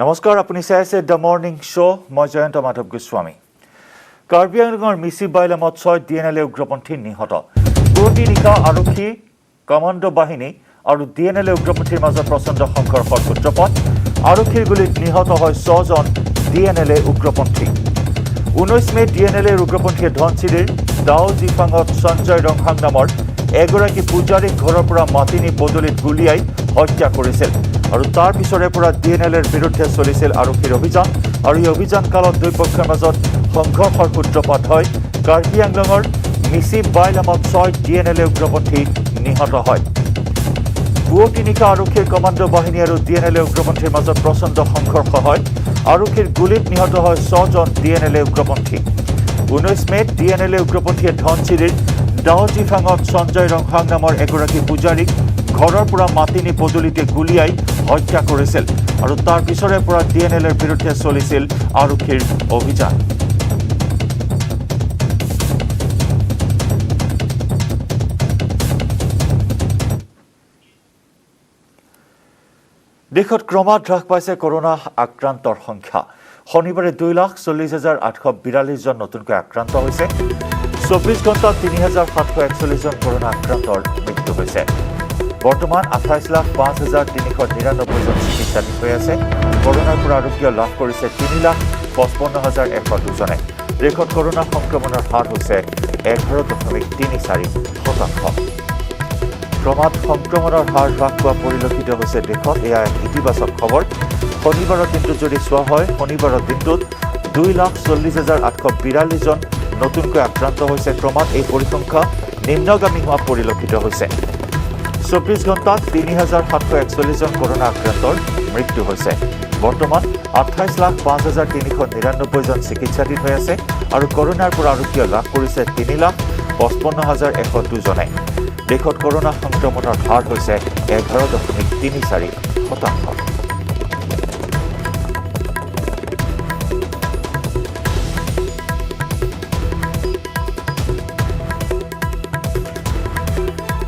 নমস্কাৰ আপুনি চাই আছে দ্য মৰ্নিং শ্ব' মই জয়ন্ত মাধৱ গোস্বামী কাৰ্বি আংলঙৰ মিছি বাইলামত 6 ডিএনএল উগ্ৰপন্থী নিহত পুৱতি নিশা আৰক্ষী কমাণ্ডো বাহিনী আৰু ডিএনএল উগ্ৰপন্থীৰ মাজত প্ৰচণ্ড সংঘৰ্ষৰ সূত্ৰপাত আৰক্ষীৰ গুলীত নিহত হয় 6 জন ডিএনএল উগ্ৰপন্থী 19 মে ডিএনএল উগ্ৰপন্থীয়ে ধনচিৰিৰ দাও জিফাঙত সঞ্জয় ৰংহাং নামৰ এগৰাকী পূজাৰীক ঘৰৰ পৰা মাতি নি পদূলিত গুলীয়াই হত্যা কৰিছিল আৰু তাৰ পিছৰে পৰা ডিএনএলৰ বিৰুদ্ধে চলিছিল আৰক্ষীৰ অভিযান আৰু এই অভিযান কালত দুই পক্ষৰ মাজত সংঘৰ্ষৰ সূত্ৰপাত হয় কাৰ্বি আংলঙৰ মিছি বাইলামত 6 ডিএনএল উগ্ৰপন্থী নিহত হয় পুৱতি নিশা আৰক্ষীৰ কমাণ্ডো বাহিনী আৰু ডিএনএল উগ্ৰপন্থীৰ মাজত প্ৰচণ্ড সংঘৰ্ষ হয় আৰক্ষীৰ গুলীত নিহত হয় 6 জন ডিএনএল উগ্ৰপন্থী 19 মে ডিএনএল উগ্ৰপন্থীয়ে ধনচিৰিৰ দাও জিফাঙত সঞ্জয় ৰংহাং নামৰ এগৰাকী পূজাৰীক ঘৰৰ পৰা মাতি নি পদূলিতে গুলীয়াই হত্যা কৰিছিল আৰু তাৰ পিছৰে পৰা ডিএনএলৰ বিৰুদ্ধে চলিছিল আৰক্ষীৰ অভিযান দেশত ক্ৰমাৎ হ্ৰাস পাইছে কৰোনা আক্ৰান্তৰ সংখ্যা শনিবাৰে 2,40,842 জন নতুনকৈ আক্ৰান্ত হৈছে 24 ঘণ্টাত 3,741 জন কৰোনা আক্ৰান্তৰ মৃত্যু হৈছে বৰ্তমান 28,05,399 জন চিকিৎসাধীন হৈ আছে কৰোনাৰ পৰা আৰোগ্য লাভ কৰিছে 3,55,102 জনে দেশত কৰোনা সংক্ৰমণৰ হাৰ হৈছে 11.34%। ক্ৰমাৎ সংক্ৰমণৰ হাৰ হ্ৰাস পোৱা পৰিলক্ষিত হৈছে দেশত এয়া এক ইতিবাচক খবৰ শনিবাৰৰ দিনটোত যদি চোৱা হয় শনিবাৰৰ দিনটোত 2,40,842 জন নতুনকৈ আক্ৰান্ত হৈছে ক্ৰমাৎ এই পৰিসংখ্যা নিম্নগামী হোৱা পৰিলক্ষিত হৈছে 24 ঘণ্টাত 3,741 জন কৰোনা আক্ৰান্তৰ মৃত্যু হৈছে বৰ্তমান 28,05,399 জন চিকিৎসাধীন হৈ আছে আৰু কৰোনাৰ পৰা আৰোগ্য লাভ কৰিছে 3,55,102 জনে দেশত কৰোনা সংক্ৰমণৰ হাৰ হৈছে 11.34%।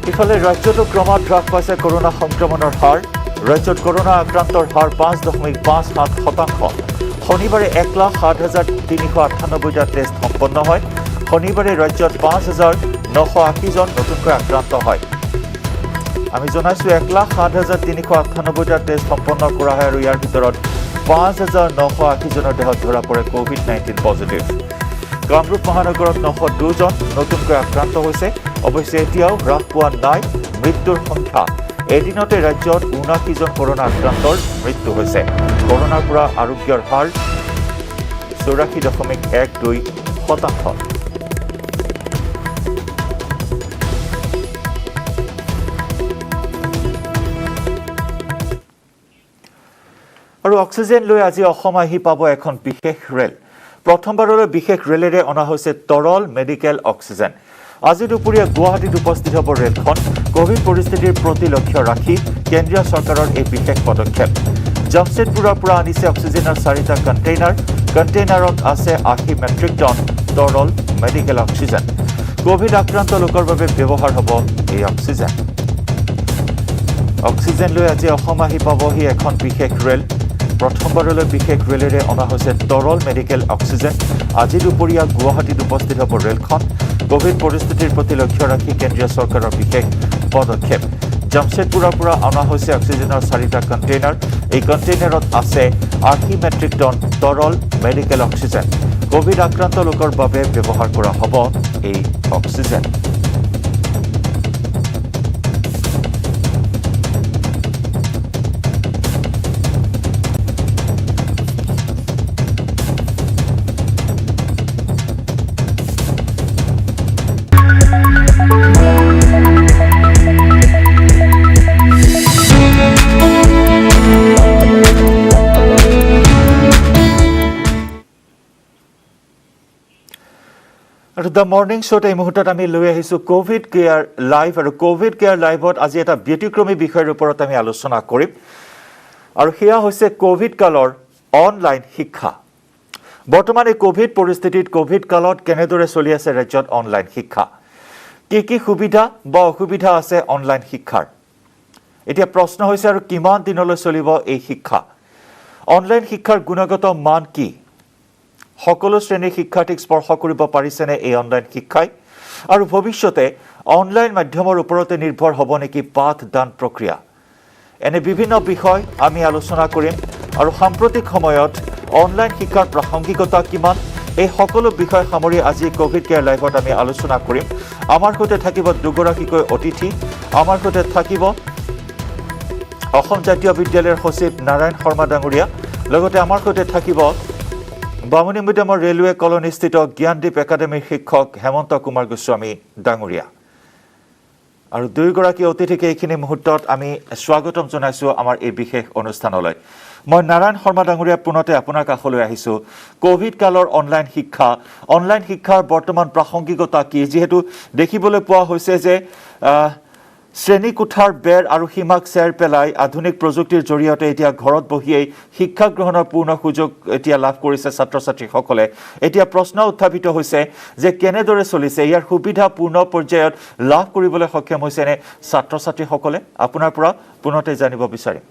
ইফালে ৰাজ্যতো ক্ৰমাৎ হ্ৰাস পাইছে কৰোনা সংক্ৰমণৰ হাৰ ৰাজ্যত কৰোনা আক্ৰান্তৰ হাৰ 5.57%। শনিবাৰে 1,07,398টা টেষ্ট সম্পন্ন হয় শনিবাৰে ৰাজ্যত 5,980 জন নতুনকৈ আক্ৰান্ত হয় আমি জনাইছো 1,07,398টা টেষ্ট সম্পন্ন কৰা হয় আৰু ইয়াৰ ভিতৰত 5,980 জনৰ দেহত ধৰা পৰে কোভিড-19 পজিটিভ কামৰূপ মহানগৰত 902 জন নতুনকৈ আক্ৰান্ত হৈছে অৱশ্যে এতিয়াও হ্ৰাস পোৱা নাই মৃত্যুৰ সংখ্যা এদিনতে ৰাজ্যত 79 জন কৰোনা আক্ৰান্তৰ মৃত্যু হৈছে কৰোনাৰ পৰা আৰোগ্যৰ হাৰ 84.12%। আৰু অক্সিজেন লৈ আজি অসম আহি পাব এখন বিশেষ ৰেল প্ৰথমবাৰলৈ বিশেষ ৰেলেৰে অনা হৈছে তৰল মেডিকেল অক্সিজেন আজি দুপৰীয়া গুৱাহাটীত উপস্থিত হ'ব ৰেলখন কোভিড পৰিস্থিতিৰ প্ৰতি লক্ষ্য ৰাখি কেন্দ্ৰীয় চৰকাৰৰ এই বিশেষ পদক্ষেপ জামছেদপুৰৰ পৰা আনিছে অক্সিজেনৰ 4টা কণ্টেইনাৰত আছে 80 মেট্ৰিক টন তৰল মেডিকেল অক্সিজেন কোভিড আক্ৰান্ত লোকৰ বাবে ব্যৱহাৰ হ'ব এই অক্সিজেন লৈ আজি অসম আহি পাবহি এখন বিশেষ ৰেল প্ৰথমবাৰলৈ বিশেষ ৰেলেৰে অনা হৈছে তৰল মেডিকেল অক্সিজেন আজি দুপৰীয়া গুৱাহাটীত উপস্থিত হ'ব ৰেলখন কোভিড পৰিস্থিতিৰ প্ৰতি লক্ষ্য ৰাখি কেন্দ্ৰীয় চৰকাৰৰ বিশেষ পদক্ষেপ জামছেদপুৰৰ পৰা অনা হৈছে অক্সিজেনৰ 4টা কণ্টেইনাৰ এই কণ্টেইনাৰত আছে 80 মেট্ৰিক টন তৰল মেডিকেল অক্সিজেন কোভিড আক্ৰান্ত লোকৰ বাবে ব্যৱহাৰ কৰা হ'ব এই অক্সিজেন আৰু দ্য মৰ্নিং শ্ব'ত এই মুহূৰ্তত আমি লৈ আহিছোঁ কোভিড কেয়াৰ লাইভ আৰু কোভিড কেয়াৰ লাইভত আজি এটা ব্যতিক্ৰমী বিষয়ৰ ওপৰত আমি আলোচনা কৰিম আৰু সেয়া হৈছে কোভিড কালৰ অনলাইন শিক্ষা বৰ্তমান এই কোভিড পৰিস্থিতিত কোভিড কালত কেনেদৰে চলি আছে ৰাজ্যত অনলাইন শিক্ষা কি সুবিধা বা অসুবিধা আছে অনলাইন শিক্ষাৰ এতিয়া প্ৰশ্ন হৈছে আৰু কিমান দিনলৈ চলিব এই শিক্ষা অনলাইন শিক্ষাৰ গুণগত মান কি সকলো শ্ৰেণীৰ শিক্ষাৰ্থীক স্পৰ্শ কৰিব পাৰিছেনে এই অনলাইন শিক্ষাই আৰু ভৱিষ্যতে অনলাইন মাধ্যমৰ ওপৰতে নিৰ্ভৰ হ'ব নেকি পাঠদান প্ৰক্ৰিয়া এনে বিভিন্ন বিষয় আমি আলোচনা কৰিম আৰু সাম্প্ৰতিক সময়ত অনলাইন শিক্ষাৰ প্ৰাসংগিকতা কিমান এই সকলো বিষয় সামৰি আজি কোভিড কেয়াৰ লাইভত আমি আলোচনা কৰিম আমাৰ সৈতে থাকিব দুগৰাকীকৈ অতিথি আমাৰ সৈতে থাকিব অসম জাতীয় বিদ্যালয়ৰ সচিব নাৰায়ণ শৰ্মা ডাঙৰীয়া লগতে আমাৰ সৈতে থাকিব বামুণী মিডিয়ামৰ ৰেলৱে কলনীস্থিত জ্ঞানদীপ একাডেমীৰ শিক্ষক হেমন্ত কুমাৰ গোস্বামী ডাঙৰীয়া আৰু দুয়োগৰাকী অতিথিক এইখিনি মুহূৰ্তত আমি স্বাগতম জনাইছোঁ আমাৰ এই বিশেষ অনুষ্ঠানলৈ মই নাৰায়ণ শৰ্মা ডাঙৰীয়া পুনতে আপোনাৰ কাষলৈ আহিছোঁ কোভিড কালৰ অনলাইন শিক্ষাৰ বৰ্তমান প্ৰাসংগিকতা কি যিহেতু দেখিবলৈ পোৱা হৈছে যে শ্ৰেণীকোঠাৰ বেৰ আৰু সীমাক চেৰ পেলাই আধুনিক প্ৰযুক্তিৰ জৰিয়তে এতিয়া ঘৰত বহিয়েই শিক্ষা গ্ৰহণৰ পূৰ্ণ সুযোগ এতিয়া লাভ কৰিছে ছাত্ৰ ছাত্ৰীসকলে এতিয়া প্ৰশ্ন উত্থাপিত হৈছে যে কেনেদৰে চলিছে ইয়াৰ সুবিধা পূৰ্ণ পৰ্যায়ত লাভ কৰিবলৈ সক্ষম হৈছেনে ছাত্ৰ ছাত্ৰীসকলে আপোনাৰ পৰা পুনতে জানিব বিচাৰিম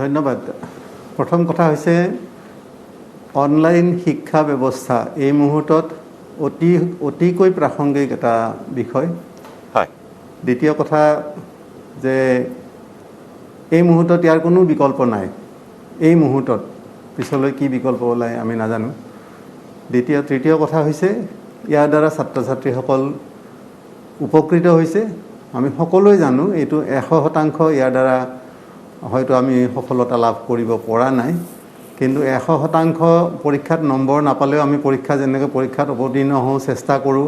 ধন্যবাদ প্ৰথম কথা হৈছে অনলাইন শিক্ষা ব্যৱস্থা এই মুহূৰ্তত অতিকৈ প্ৰাসংগিক এটা বিষয় হয় দ্বিতীয় কথা যে এই মুহূৰ্তত ইয়াৰ কোনো বিকল্প নাই এই মুহূৰ্তত পিছলৈ কি বিকল্প ওলায় আমি নাজানো তৃতীয় কথা হৈছে ইয়াৰ দ্বাৰা ছাত্ৰ ছাত্ৰীসকল উপকৃত হৈছে আমি সকলোৱে জানো এইটো 100% ইয়াৰ দ্বাৰা হয়তো আমি সফলতা লাভ কৰিব পৰা নাই কিন্তু 100% পৰীক্ষাত নম্বৰ নাপালেও আমি পৰীক্ষাত অৱতীৰ্ণ হওঁ চেষ্টা কৰোঁ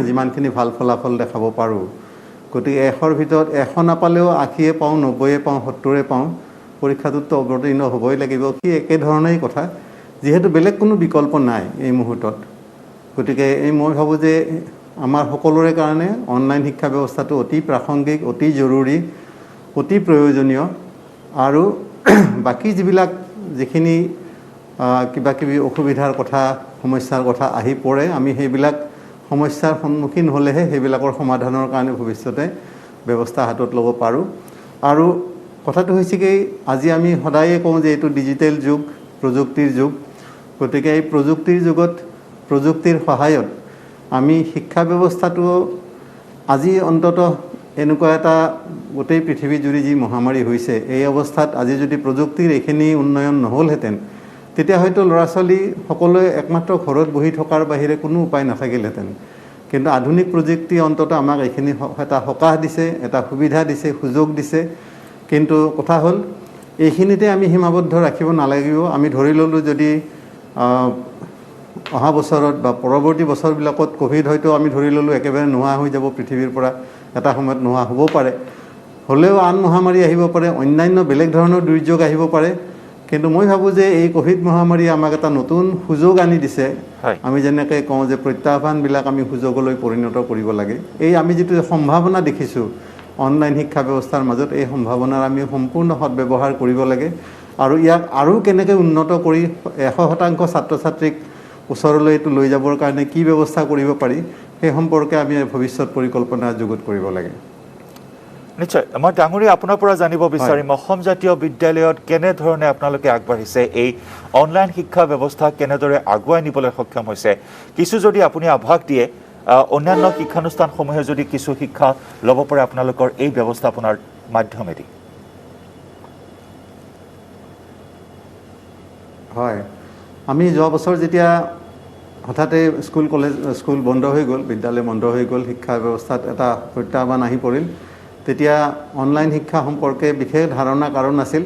যিমানখিনি ভাল ফলাফল দেখাব পাৰোঁ গতিকে 100ৰ ভিতৰত 100 নাপালেও 80 পাওঁ 90 পাওঁ 70 পাওঁ পৰীক্ষাটোতো অৱতীৰ্ণ হ'বই লাগিব কি একেধৰণেই কথা যিহেতু বেলেগ কোনো বিকল্প নাই এই মুহূৰ্তত গতিকে মই ভাবোঁ যে আমাৰ সকলোৰে কাৰণে অনলাইন শিক্ষা ব্যৱস্থাটো অতি প্ৰাসংগিক অতি জৰুৰী অতি প্ৰয়োজনীয় আৰু বাকী যিখিনি কিবা কিবি অসুবিধাৰ কথা সমস্যাৰ কথা আহি পৰে আমি সেইবিলাক সমস্যাৰ সন্মুখীন হ'লেহে সেইবিলাকৰ সমাধানৰ কাৰণে ভৱিষ্যতে ব্যৱস্থা হাতত ল'ব পাৰোঁ আৰু কথাটো হৈছে কি আজি আমি সদায়ে কওঁ যে এইটো ডিজিটেল যুগ প্ৰযুক্তিৰ যুগ গতিকে এই প্ৰযুক্তিৰ যুগত প্ৰযুক্তিৰ সহায়ত আমি শিক্ষা ব্যৱস্থাটো আজি অন্তত এনেকুৱা এটা গোটেই পৃথিৱী জুৰি যি মহামাৰী হৈছে এই অৱস্থাত আজি যদি প্ৰযুক্তিৰ এইখিনি উন্নয়ন নহ'লহেঁতেন তেতিয়া হয়তো ল'ৰা ছোৱালী সকলোৱে একমাত্ৰ ঘৰত বহি থকাৰ বাহিৰে কোনো উপায় নাথাকিলহেঁতেন কিন্তু আধুনিক প্ৰযুক্তি অন্তত আমাক এইখিনি এটা সকাহ দিছে এটা সুবিধা দিছে সুযোগ দিছে কিন্তু কথা হ'ল এইখিনিতে আমি সীমাবদ্ধ ৰাখিব নালাগিব আমি ধৰি ল'লোঁ যদি অহা বছৰত বা পৰৱৰ্তী বছৰবিলাকত কোভিড হয়তো আমি ধৰি ল'লোঁ একেবাৰে নোহোৱা হৈ যাব পৃথিৱীৰ পৰা এটা সময়ত নোহোৱা হ'ব পাৰে হ'লেও আন মহামাৰী আহিব পাৰে অন্যান্য বেলেগ ধৰণৰ দুৰ্যোগ আহিব পাৰে কিন্তু মই ভাবোঁ যে এই কোভিড মহামাৰীয়ে আমাক এটা নতুন সুযোগ আনি দিছে আমি যেনেকৈ কওঁ যে প্ৰত্যাহ্বানবিলাক আমি সুযোগলৈ পৰিণত কৰিব লাগে এই আমি যিটো সম্ভাৱনা দেখিছোঁ অনলাইন শিক্ষা ব্যৱস্থাৰ মাজত এই সম্ভাৱনাৰ আমি সম্পূৰ্ণ সৎব্যৱহাৰ কৰিব লাগে আৰু ইয়াক আৰু কেনেকৈ উন্নত কৰি 100% ছাত্ৰ ছাত্ৰীক ওচৰলৈ এইটো লৈ যাবৰ কাৰণে কি ব্যৱস্থা কৰিব পাৰি সেই সম্পৰ্কে আমি ভৱিষ্যত পৰিকল্পনা যুগুত কৰিব লাগে নিশ্চয় মই ডাঙৰীয়া আপোনাৰ পৰা জানিব বিচাৰিম অসম জাতীয় বিদ্যালয়ত কেনেধৰণে আপোনালোকে আগবাঢ়িছে এই অনলাইন শিক্ষা ব্যৱস্থা কেনেদৰে আগুৱাই নিবলৈ সক্ষম হৈছে কিছু যদি আপুনি আভাস দিয়ে অন্যান্য শিক্ষানুষ্ঠানসমূহে যদি কিছু শিক্ষা ল'ব পাৰে আপোনালোকৰ এই ব্যৱস্থাপনাৰ মাধ্যমেদি হয় আমি যোৱা বছৰ যেতিয়া হঠাতে স্কুল বন্ধ হৈ গ'ল বিদ্যালয় বন্ধ হৈ গ'ল শিক্ষা ব্যৱস্থাত এটা প্ৰত্যাহ্বান আহি পৰিল তেতিয়া অনলাইন শিক্ষা সম্পৰ্কে বিশেষ ধাৰণা কাৰণ আছিল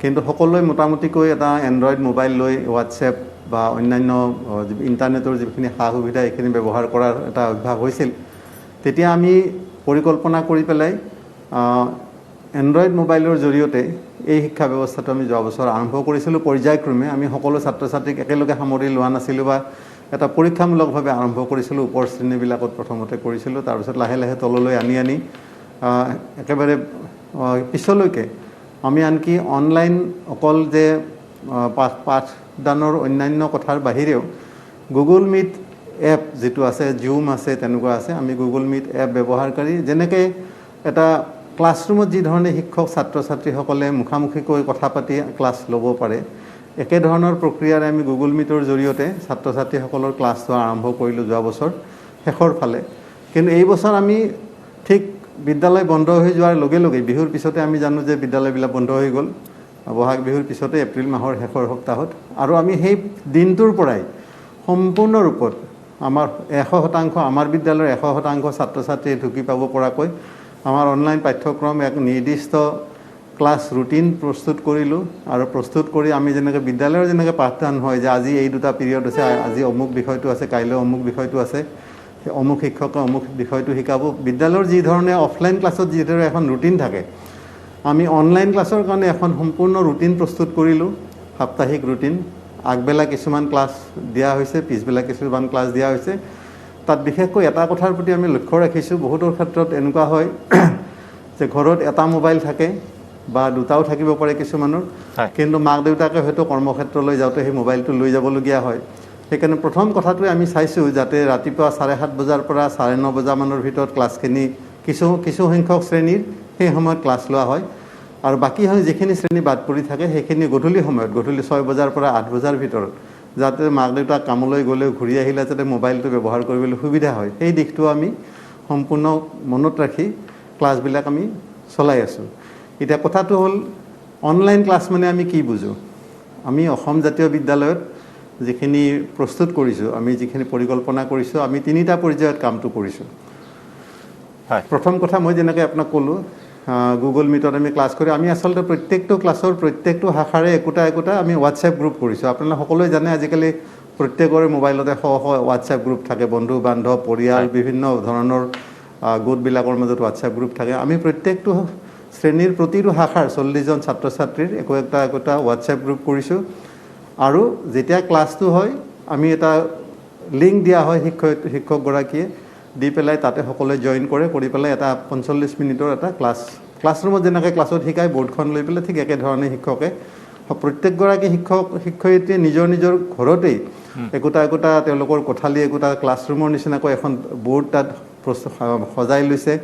কিন্তু সকলোৱে মোটামুটিকৈ এটা এণ্ড্ৰইড মোবাইল লৈ হোৱাটছএপ বা অন্যান্য ইণ্টাৰনেটৰ যিখিনি সা সুবিধা এইখিনি ব্যৱহাৰ কৰাৰ এটা অভ্যাস হৈছিল তেতিয়া আমি পৰিকল্পনা কৰি পেলাই এণ্ড্ৰইড মোবাইলৰ জৰিয়তে এই শিক্ষা ব্যৱস্থাটো আমি যোৱা বছৰ আৰম্ভ কৰিছিলোঁ পৰ্যায়ক্ৰমে আমি সকলো ছাত্ৰ ছাত্ৰীক একেলগে সামৰি লোৱা নাছিলোঁ বা এটা পৰীক্ষামূলকভাৱে আৰম্ভ কৰিছিলোঁ ওপৰ শ্ৰেণীবিলাকত প্ৰথমতে কৰিছিলোঁ তাৰপিছত লাহে লাহে তললৈ আনি একেবাৰে পিছলৈকে আমি আনকি অনলাইন অকল যে পাঠদানৰ অন্যান্য কথাৰ বাহিৰেও গুগল মিট এপ যিটো আছে জুম আছে তেনেকুৱা আছে আমি গুগল মিট এপ ব্যৱহাৰ কৰি যেনেকৈ এটা ক্লাছৰুমত যি ধৰণে শিক্ষক ছাত্ৰ ছাত্ৰীসকলে মুখামুখিকৈ কথা পাতি ক্লাছ ল'ব পাৰে একেধৰণৰ প্ৰক্ৰিয়াৰে আমি গুগল মিটৰ জৰিয়তে ছাত্ৰ ছাত্ৰীসকলৰ ক্লাছ লোৱা আৰম্ভ কৰিলোঁ যোৱা বছৰ শেষৰ ফালে কিন্তু এই বছৰ আমি ঠিক বিদ্যালয় বন্ধ হৈ যোৱাৰ লগে লগে বিহুৰ পিছতে আমি জানো যে বিদ্যালয়বিলাক বন্ধ হৈ গ'ল বহাগ বিহুৰ পিছতে এপ্ৰিল মাহৰ শেষৰ সপ্তাহত আৰু আমি সেই দিনটোৰ পৰাই সম্পূৰ্ণ ৰূপত আমাৰ 100% আমাৰ বিদ্যালয়ৰ 100% ছাত্ৰ ছাত্ৰীয়ে ঢুকি পাব পৰাকৈ আমাৰ অনলাইন পাঠ্যক্ৰম এক নিৰ্দিষ্ট ক্লাছ ৰুটিন প্ৰস্তুত কৰিলোঁ আৰু প্ৰস্তুত কৰি আমি যেনেকৈ বিদ্যালয়ৰ যেনেকৈ পাঠদান হয় যে আজি এই দুটা পিৰিয়ড আছে আজি অমুক বিষয়টো আছে কাইলৈ অমুক বিষয়টো আছে অমুক শিক্ষকে অমুক বিষয়টো শিকাব বিদ্যালয়ৰ যি ধৰণে অফলাইন ক্লাছত যিদৰে এখন ৰুটিন থাকে আমি অনলাইন ক্লাছৰ কাৰণে এখন সম্পূৰ্ণ ৰুটিন প্ৰস্তুত কৰিলোঁ সাপ্তাহিক ৰুটিন আগবেলা কিছুমান ক্লাছ দিয়া হৈছে পিছবেলা কিছুমান ক্লাছ দিয়া হৈছে তাত বিশেষকৈ এটা কথাৰ প্ৰতি আমি লক্ষ্য ৰাখিছোঁ বহুতৰ ক্ষেত্ৰত এনেকুৱা হয় যে ঘৰত এটা মোবাইল থাকে বা দুটাও থাকিব পাৰে কিছুমানৰ কিন্তু মাক দেউতাকে হয়তো কৰ্মক্ষেত্ৰলৈ যাওঁতে সেই মোবাইলটো লৈ যাবলগীয়া হয় সেইকাৰণে প্ৰথম কথাটোৱে আমি চাইছোঁ যাতে ৰাতিপুৱা 7:30 বজাৰ পৰা 9:30 বজামানৰ ভিতৰত ক্লাছখিনি কিছু সংখ্যক শ্ৰেণীৰ সেই সময়ত ক্লাছ লোৱা হয় আৰু বাকী যিখিনি শ্ৰেণী বাদ পৰি থাকে সেইখিনি গধূলি সময়ত গধূলি 6 বজাৰ পৰা 8 বজাৰ ভিতৰত যাতে মাক দেউতাক কামলৈ গ'লেও ঘূৰি আহিলে যাতে মোবাইলটো ব্যৱহাৰ কৰিবলৈ সুবিধা হয় সেই দিশটো আমি সম্পূৰ্ণ মনত ৰাখি ক্লাছবিলাক আমি চলাই আছোঁ এতিয়া কথাটো হ'ল অনলাইন ক্লাছ মানে আমি কি বুজোঁ আমি অসম জাতীয় বিদ্যালয়ত যিখিনি প্ৰস্তুত কৰিছোঁ আমি যিখিনি পৰিকল্পনা কৰিছোঁ আমি 3টা পৰ্যায়ত কামটো কৰিছোঁ প্ৰথম কথা মই যেনেকৈ আপোনাক ক'লোঁ গুগল মিটত আমি ক্লাছ কৰি আমি আচলতে প্ৰত্যেকটো ক্লাছৰ প্ৰত্যেকটো শাখাৰে একোটা আমি হোৱাটছএপ গ্ৰুপ কৰিছোঁ আপোনালোকে সকলোৱে জানে আজিকালি প্ৰত্যেকৰে মোবাইলতে হোৱাটছএপ গ্ৰুপ থাকে বন্ধু বান্ধৱ পৰিয়াল বিভিন্ন ধৰণৰ গোটবিলাকৰ মাজত হোৱাটছএপ গ্ৰুপ থাকে আমি প্ৰত্যেকটো শ্ৰেণীৰ প্ৰতিটো শাখাৰ 40জন ছাত্ৰ ছাত্ৰীৰ একোটা হোৱাটছএপ গ্ৰুপ কৰিছোঁ আৰু যেতিয়া ক্লাছটো হয় আমি এটা লিংক দিয়া হয় শিক্ষকগৰাকীয়ে দি পেলাই তাতে সকলোৱে জইন কৰি পেলাই এটা 45 মিনিটৰ এটা ক্লাছৰুমত যেনেকৈ ক্লাছত শিকাই বৰ্ডখন লৈ পেলাই ঠিক একেধৰণে শিক্ষকে প্ৰত্যেকগৰাকী শিক্ষয়িত্ৰীয়ে নিজৰ ঘৰতেই একোটা তেওঁলোকৰ কোঠালি একোটা ক্লাছৰুমৰ নিচিনাকৈ এখন বৰ্ড তাত সজাই লৈছে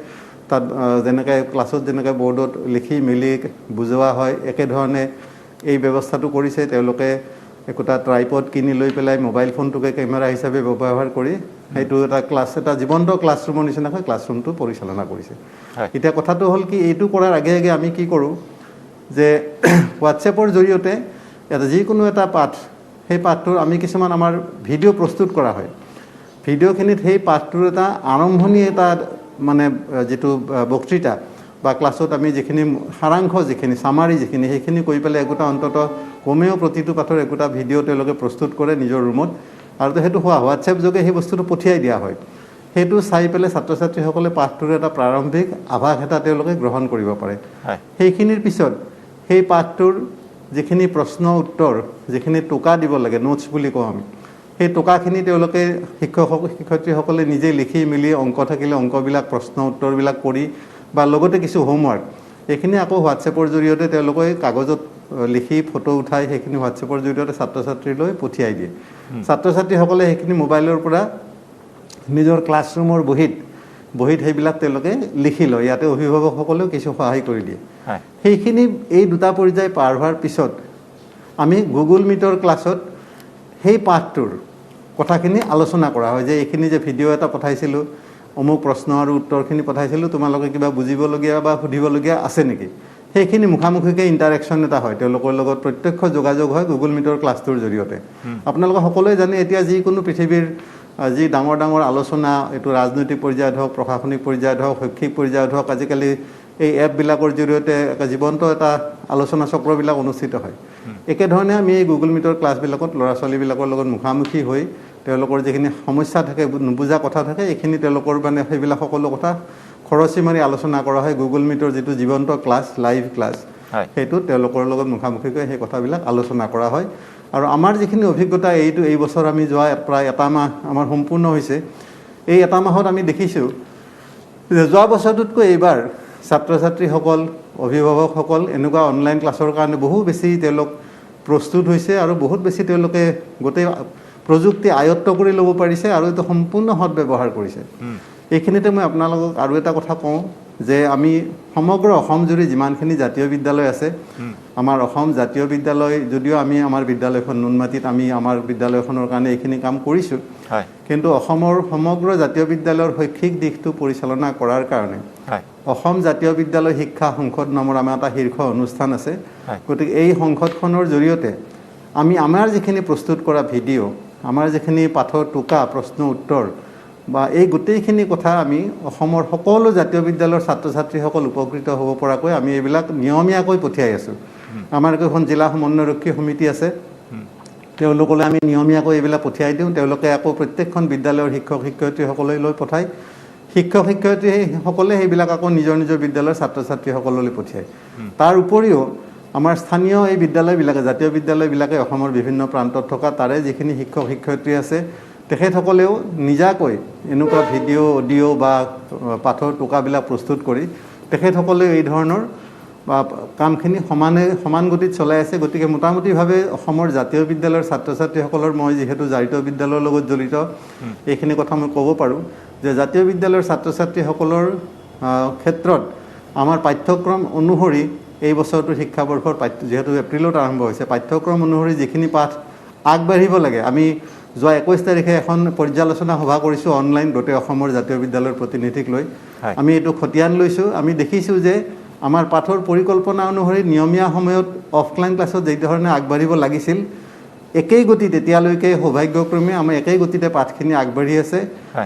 তাত যেনেকৈ ক্লাছত যেনেকৈ বৰ্ডত লিখি মেলি বুজোৱা হয় একেধৰণে এই ব্যৱস্থাটো কৰিছে তেওঁলোকে একোটা ট্ৰাইপড কিনি লৈ পেলাই মোবাইল ফোনটোকে কেমেৰা হিচাপে ব্যৱহাৰ কৰি সেইটো এটা জীৱন্ত ক্লাছৰুমৰ নিচিনাকৈ ক্লাছৰুমটো পৰিচালনা কৰিছে এতিয়া কথাটো হ'ল কি এইটো কৰাৰ আগে আমি কি কৰোঁ যে হোৱাটছএপৰ জৰিয়তে যিকোনো এটা পাঠ সেই পাঠটোৰ আমি কিছুমান আমাৰ ভিডিঅ' প্ৰস্তুত কৰা হয় ভিডিঅ'খিনিত সেই পাঠটোৰ এটা আৰম্ভণি এটা মানে যিটো বক্তৃতা বা ক্লাছত আমি যিখিনি সাৰাংশ যিখিনি চামাৰি যিখিনি সেইখিনি কৰি পেলাই একোটা অন্তত কমেও প্ৰতিটো পাঠৰ একোটা ভিডিঅ' তেওঁলোকে প্ৰস্তুত কৰে নিজৰ ৰুমত আৰু সেইটো হোৱাটছএপ যোগে সেই বস্তুটো পঠিয়াই দিয়া হয় সেইটো চাই পেলাই ছাত্ৰ ছাত্ৰীসকলে পাঠটোৰ এটা প্ৰাৰম্ভিক আভাস এটা তেওঁলোকে গ্ৰহণ কৰিব পাৰে সেইখিনিৰ পিছত সেই পাঠটোৰ যিখিনি প্ৰশ্ন উত্তৰ যিখিনি টোকা দিব লাগে নোটছ বুলি কওঁ আমি সেই টোকাখিনি তেওঁলোকে শিক্ষয়িত্ৰীসকলে নিজে লিখি মেলি অংক থাকিলে অংকবিলাক প্ৰশ্ন উত্তৰবিলাক কৰি বা লগতে কিছু হোমৱৰ্ক এইখিনি আকৌ হোৱাটছএপৰ জৰিয়তে তেওঁলোকে কাগজত লিখি ফটো উঠাই সেইখিনি হোৱাটছএপৰ জৰিয়তে ছাত্ৰ ছাত্ৰীলৈ পঠিয়াই দিয়ে ছাত্ৰ ছাত্ৰীসকলে সেইখিনি মোবাইলৰ পৰা নিজৰ ক্লাছৰুমৰ বহীত সেইবিলাক তেওঁলোকে লিখি লয় ইয়াতে অভিভাৱকসকলেও কিছু সহায় কৰি দিয়ে সেইখিনি এই দুটা পৰ্যায় পাৰ হোৱাৰ পিছত আমি গুগল মিটৰ ক্লাছত সেই পাঠটোৰ কথাখিনি আলোচনা কৰা হয় যে এইখিনি যে ভিডিঅ' এটা পঠাইছিলোঁ অমুক প্ৰশ্ন আৰু উত্তৰখিনি পঠাইছিলোঁ তোমালোকে কিবা বুজিবলগীয়া বা সুধিবলগীয়া আছে নেকি সেইখিনি মুখামুখিকৈ ইণ্টাৰেকশ্যন এটা হয় তেওঁলোকৰ লগত প্ৰত্যক্ষ যোগাযোগ হয় গুগল মিটৰ ক্লাছটোৰ জৰিয়তে আপোনালোকে সকলোৱে জানে এতিয়া যিকোনো পৃথিৱীৰ যি ডাঙৰ আলোচনা এইটো ৰাজনৈতিক পৰ্যায়ত হওক প্ৰশাসনিক পৰ্যায়ত হওক শৈক্ষিক পৰ্যায়ত হওক আজিকালি এই এপবিলাকৰ জৰিয়তে জীৱন্ত এটা আলোচনা চক্ৰবিলাক অনুষ্ঠিত হয় একেধৰণে আমি এই গুগল মিটৰ ক্লাছবিলাকত ল'ৰা ছোৱালীবিলাকৰ লগত মুখামুখি হৈ তেওঁলোকৰ যিখিনি সমস্যা থাকে নুবুজা কথা থাকে এইখিনি তেওঁলোকৰ মানে সেইবিলাক সকলো কথা খৰচি মাৰি আলোচনা কৰা হয় গুগল মিটৰ যিটো জীৱন্ত ক্লাছ লাইভ ক্লাছ সেইটো তেওঁলোকৰ লগত মুখামুখিকৈ সেই কথাবিলাক আলোচনা কৰা হয় আৰু আমাৰ যিখিনি অভিজ্ঞতা এই বছৰ আমি যোৱা প্ৰায় এটা মাহ আমাৰ সম্পূৰ্ণ হৈছে এই এটা মাহত আমি দেখিছোঁ যে যোৱা বছৰটোতকৈ এইবাৰ ছাত্ৰ ছাত্ৰীসকল অভিভাৱকসকল এনেকুৱা অনলাইন ক্লাছৰ কাৰণে বহু বেছি তেওঁলোক প্ৰস্তুত হৈছে আৰু বহুত বেছি তেওঁলোকে গোটেই প্ৰযুক্তি আয়ত্ত কৰি ল'ব পাৰিছে আৰু এইটো সম্পূৰ্ণ সৎ ব্যৱহাৰ কৰিছে এইখিনিতে মই আপোনালোকক আৰু এটা কথা কওঁ যে আমি সমগ্ৰ অসম জুৰি যিমানখিনি জাতীয় বিদ্যালয় আছে আমাৰ অসম জাতীয় বিদ্যালয় যদিও আমি আমাৰ বিদ্যালয়খন নুনমাটিত আমি আমাৰ বিদ্যালয়খনৰ কাৰণে এইখিনি কাম কৰিছোঁ কিন্তু অসমৰ সমগ্ৰ জাতীয় বিদ্যালয়ৰ শৈক্ষিক দিশটো পৰিচালনা কৰাৰ কাৰণে অসম জাতীয় বিদ্যালয় শিক্ষা সংসদ নামৰ আমাৰ এটা শীৰ্ষ অনুষ্ঠান আছে গতিকে এই সংসদখনৰ জৰিয়তে আমি আমাৰ যিখিনি প্ৰস্তুত কৰা ভিডিঅ' আমাৰ যিখিনি পাঠৰ টোকা প্ৰশ্ন উত্তৰ বা এই গোটেইখিনি কথা আমি অসমৰ সকলো জাতীয় বিদ্যালয়ৰ ছাত্ৰ ছাত্ৰীসকল উপকৃত হ'ব পৰাকৈ আমি এইবিলাক নিয়মীয়াকৈ পঠিয়াই আছোঁ আমাৰ এখন জিলা সমন্বয়ৰক্ষী সমিতি আছে তেওঁলোকলৈ আমি নিয়মীয়াকৈ এইবিলাক পঠিয়াই দিওঁ তেওঁলোকে আকৌ প্ৰত্যেকখন বিদ্যালয়ৰ শিক্ষক শিক্ষয়িত্ৰীসকললৈ লৈ পঠায় শিক্ষক শিক্ষয়িত্ৰীসকলে সেইবিলাক আকৌ নিজৰ নিজৰ বিদ্যালয়ৰ ছাত্ৰ ছাত্ৰীসকললৈ পঠিয়ায় তাৰ উপৰিও আমাৰ স্থানীয় এই বিদ্যালয়বিলাকে জাতীয় বিদ্যালয়বিলাকে অসমৰ বিভিন্ন প্ৰান্তত থকা তাৰে যিখিনি শিক্ষক শিক্ষয়িত্ৰী আছে তেখেতসকলেও নিজাকৈ এনেকুৱা ভিডিঅ' অডিঅ' বা পাঠৰ টোকাবিলাক প্ৰস্তুত কৰি তেখেতসকলেও এই ধৰণৰ কামখিনি সমান গতিত চলাই আছে গতিকে মোটামুটিভাৱে অসমৰ জাতীয় বিদ্যালয়ৰ ছাত্ৰ ছাত্ৰীসকলৰ মই যিহেতু জাতীয় বিদ্যালয়ৰ লগত জড়িত এইখিনি কথা মই ক'ব পাৰোঁ যে জাতীয় বিদ্যালয়ৰ ছাত্ৰ ছাত্ৰীসকলৰ ক্ষেত্ৰত আমাৰ পাঠ্যক্ৰম অনুসৰি এই বছৰটোৰ শিক্ষাবৰ্ষৰ যিহেতু এপ্ৰিলত আৰম্ভ হৈছে পাঠ্যক্ৰম অনুসৰি যিখিনি পাঠ আগবাঢ়িব লাগে আমি যোৱা 21 তাৰিখে এখন পৰ্যালোচনা সভা কৰিছোঁ অনলাইন গোটেই অসমৰ জাতীয় বিদ্যালয়ৰ প্ৰতিনিধিক লৈ আমি এইটো খতিয়ান লৈছোঁ আমি দেখিছোঁ যে আমাৰ পাঠৰ পৰিকল্পনা অনুসৰি নিয়মীয়া সময়ত অফলাইন ক্লাছত যি ধৰণে আগবাঢ়িব লাগিছিল একেই গতিত এতিয়ালৈকে সৌভাগ্যক্ৰমে আমাৰ একেই গতিতে পাঠখিনি আগবাঢ়ি আছে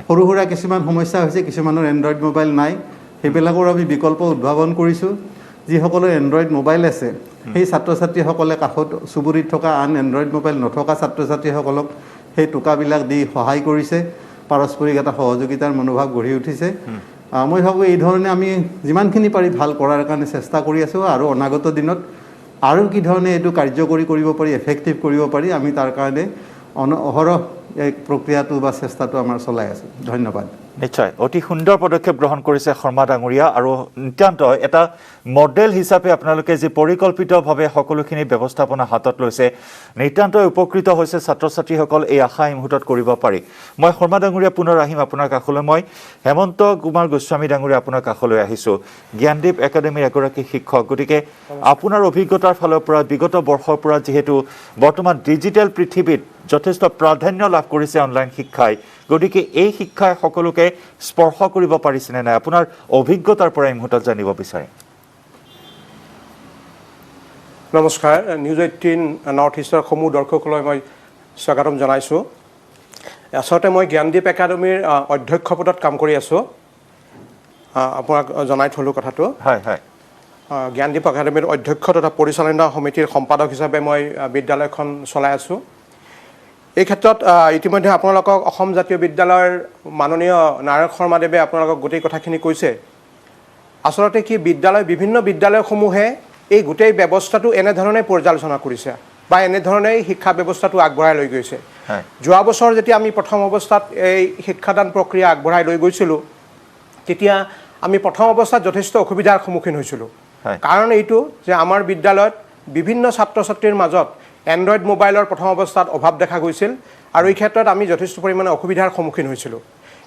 সৰু সুৰা কিছুমান সমস্যা হৈছে কিছুমানৰ এণ্ড্ৰইড মোবাইল নাই সেইবিলাকৰ আমি বিকল্প উদ্ভাৱন কৰিছোঁ যিসকলৰ এণ্ড্ৰইড মোবাইল আছে সেই ছাত্ৰ ছাত্ৰীসকলে কাষত চুবুৰীত থকা আন এণ্ড্ৰইড মোবাইল নথকা ছাত্ৰ ছাত্ৰীসকলক সেই টোকাবিলাক দি সহায় কৰিছে পাৰস্পৰিক এটা সহযোগিতাৰ মনোভাৱ গঢ়ি উঠিছে মই ভাবোঁ এই ধৰণে আমি যিমানখিনি পাৰি ভাল কৰাৰ কাৰণে চেষ্টা কৰি আছোঁ আৰু অনাগত দিনত আৰু কি ধৰণে এইটো কাৰ্যকৰী কৰিব পাৰি এফেক্টিভ কৰিব পাৰি আমি তাৰ কাৰণে অহৰহ এই প্ৰক্ৰিয়াটো বা চেষ্টাটো আমাৰ চলাই আছোঁ ধন্যবাদ নিশ্চয় অতি সুন্দৰ পদক্ষেপ গ্ৰহণ কৰিছে শৰ্মা ডাঙৰীয়া আৰু নিতান্ত এটা মডেল হিচাপে আপোনালোকে যে পৰিকল্পিতভাৱে সকলোখিনি ব্যৱস্থাপনা হাতত লৈছে নিতান্ত উপকৃত হৈছে ছাত্ৰ ছাত্ৰীসকল এই আশা এই মুহূৰ্তত কৰিব পাৰি মই শৰ্মা ডাঙৰীয়া পুনৰ আহিম আপোনাৰ কাষলৈ মই হেমন্ত কুমাৰ গোস্বামী ডাঙৰীয়া আপোনাৰ কাষলৈ আহিছোঁ জ্ঞানদীপ একাডেমীৰ এগৰাকী শিক্ষক গতিকে আপোনাৰ অভিজ্ঞতাৰ ফালৰ পৰা বিগত বৰ্ষৰ পৰা যিহেতু বৰ্তমান ডিজিটেল পৃথিৱীত যথেষ্ট প্ৰাধান্য লাভ কৰিছে অনলাইন শিক্ষাই গতিকে এই শিক্ষাই সকলোকে স্পৰ্শ কৰিব পাৰিছেনে নাই আপোনাৰ অভিজ্ঞতাৰ পৰা এই মুহূৰ্তত জানিব বিচাৰিম নমস্কাৰ নিউজ 18 নৰ্থ ইষ্টৰ সমূহ দৰ্শকলৈ মই স্বাগতম জনাইছোঁ আচলতে মই জ্ঞানদীপ একাডেমীৰ অধ্যক্ষ পদত কাম কৰি আছোঁ আপোনাক জনাই থলোঁ কথাটো হয় হয় জ্ঞানদীপ একাডেমীৰ অধ্যক্ষ তথা পৰিচালনা সমিতিৰ সম্পাদক হিচাপে মই বিদ্যালয়খন চলাই আছোঁ এই ক্ষেত্ৰত ইতিমধ্যে আপোনালোকক অসম জাতীয় বিদ্যালয়ৰ মাননীয় নাৰায়ণ শৰ্মাদেৱে আপোনালোকক গোটেই কথাখিনি কৈছে আচলতে কি বিভিন্ন বিদ্যালয়সমূহে এই গোটেই ব্যৱস্থাটো এনেধৰণে পৰ্যালোচনা কৰিছে বা এনেধৰণে শিক্ষা ব্যৱস্থাটো আগবঢ়াই লৈ গৈছে যোৱা বছৰ যেতিয়া আমি প্ৰথম অৱস্থাত এই শিক্ষাদান প্ৰক্ৰিয়া আগবঢ়াই লৈ গৈছিলোঁ তেতিয়া আমি প্ৰথম অৱস্থাত যথেষ্ট অসুবিধাৰ সন্মুখীন হৈছিলোঁ কাৰণ এইটো যে আমাৰ বিদ্যালয়ত বিভিন্ন ছাত্ৰ ছাত্ৰীৰ মাজত এণ্ড্ৰইড মোবাইলৰ প্ৰথম অৱস্থাত অভাৱ দেখা গৈছিল আৰু এই ক্ষেত্ৰত আমি যথেষ্ট পৰিমাণে অসুবিধাৰ সন্মুখীন হৈছিলোঁ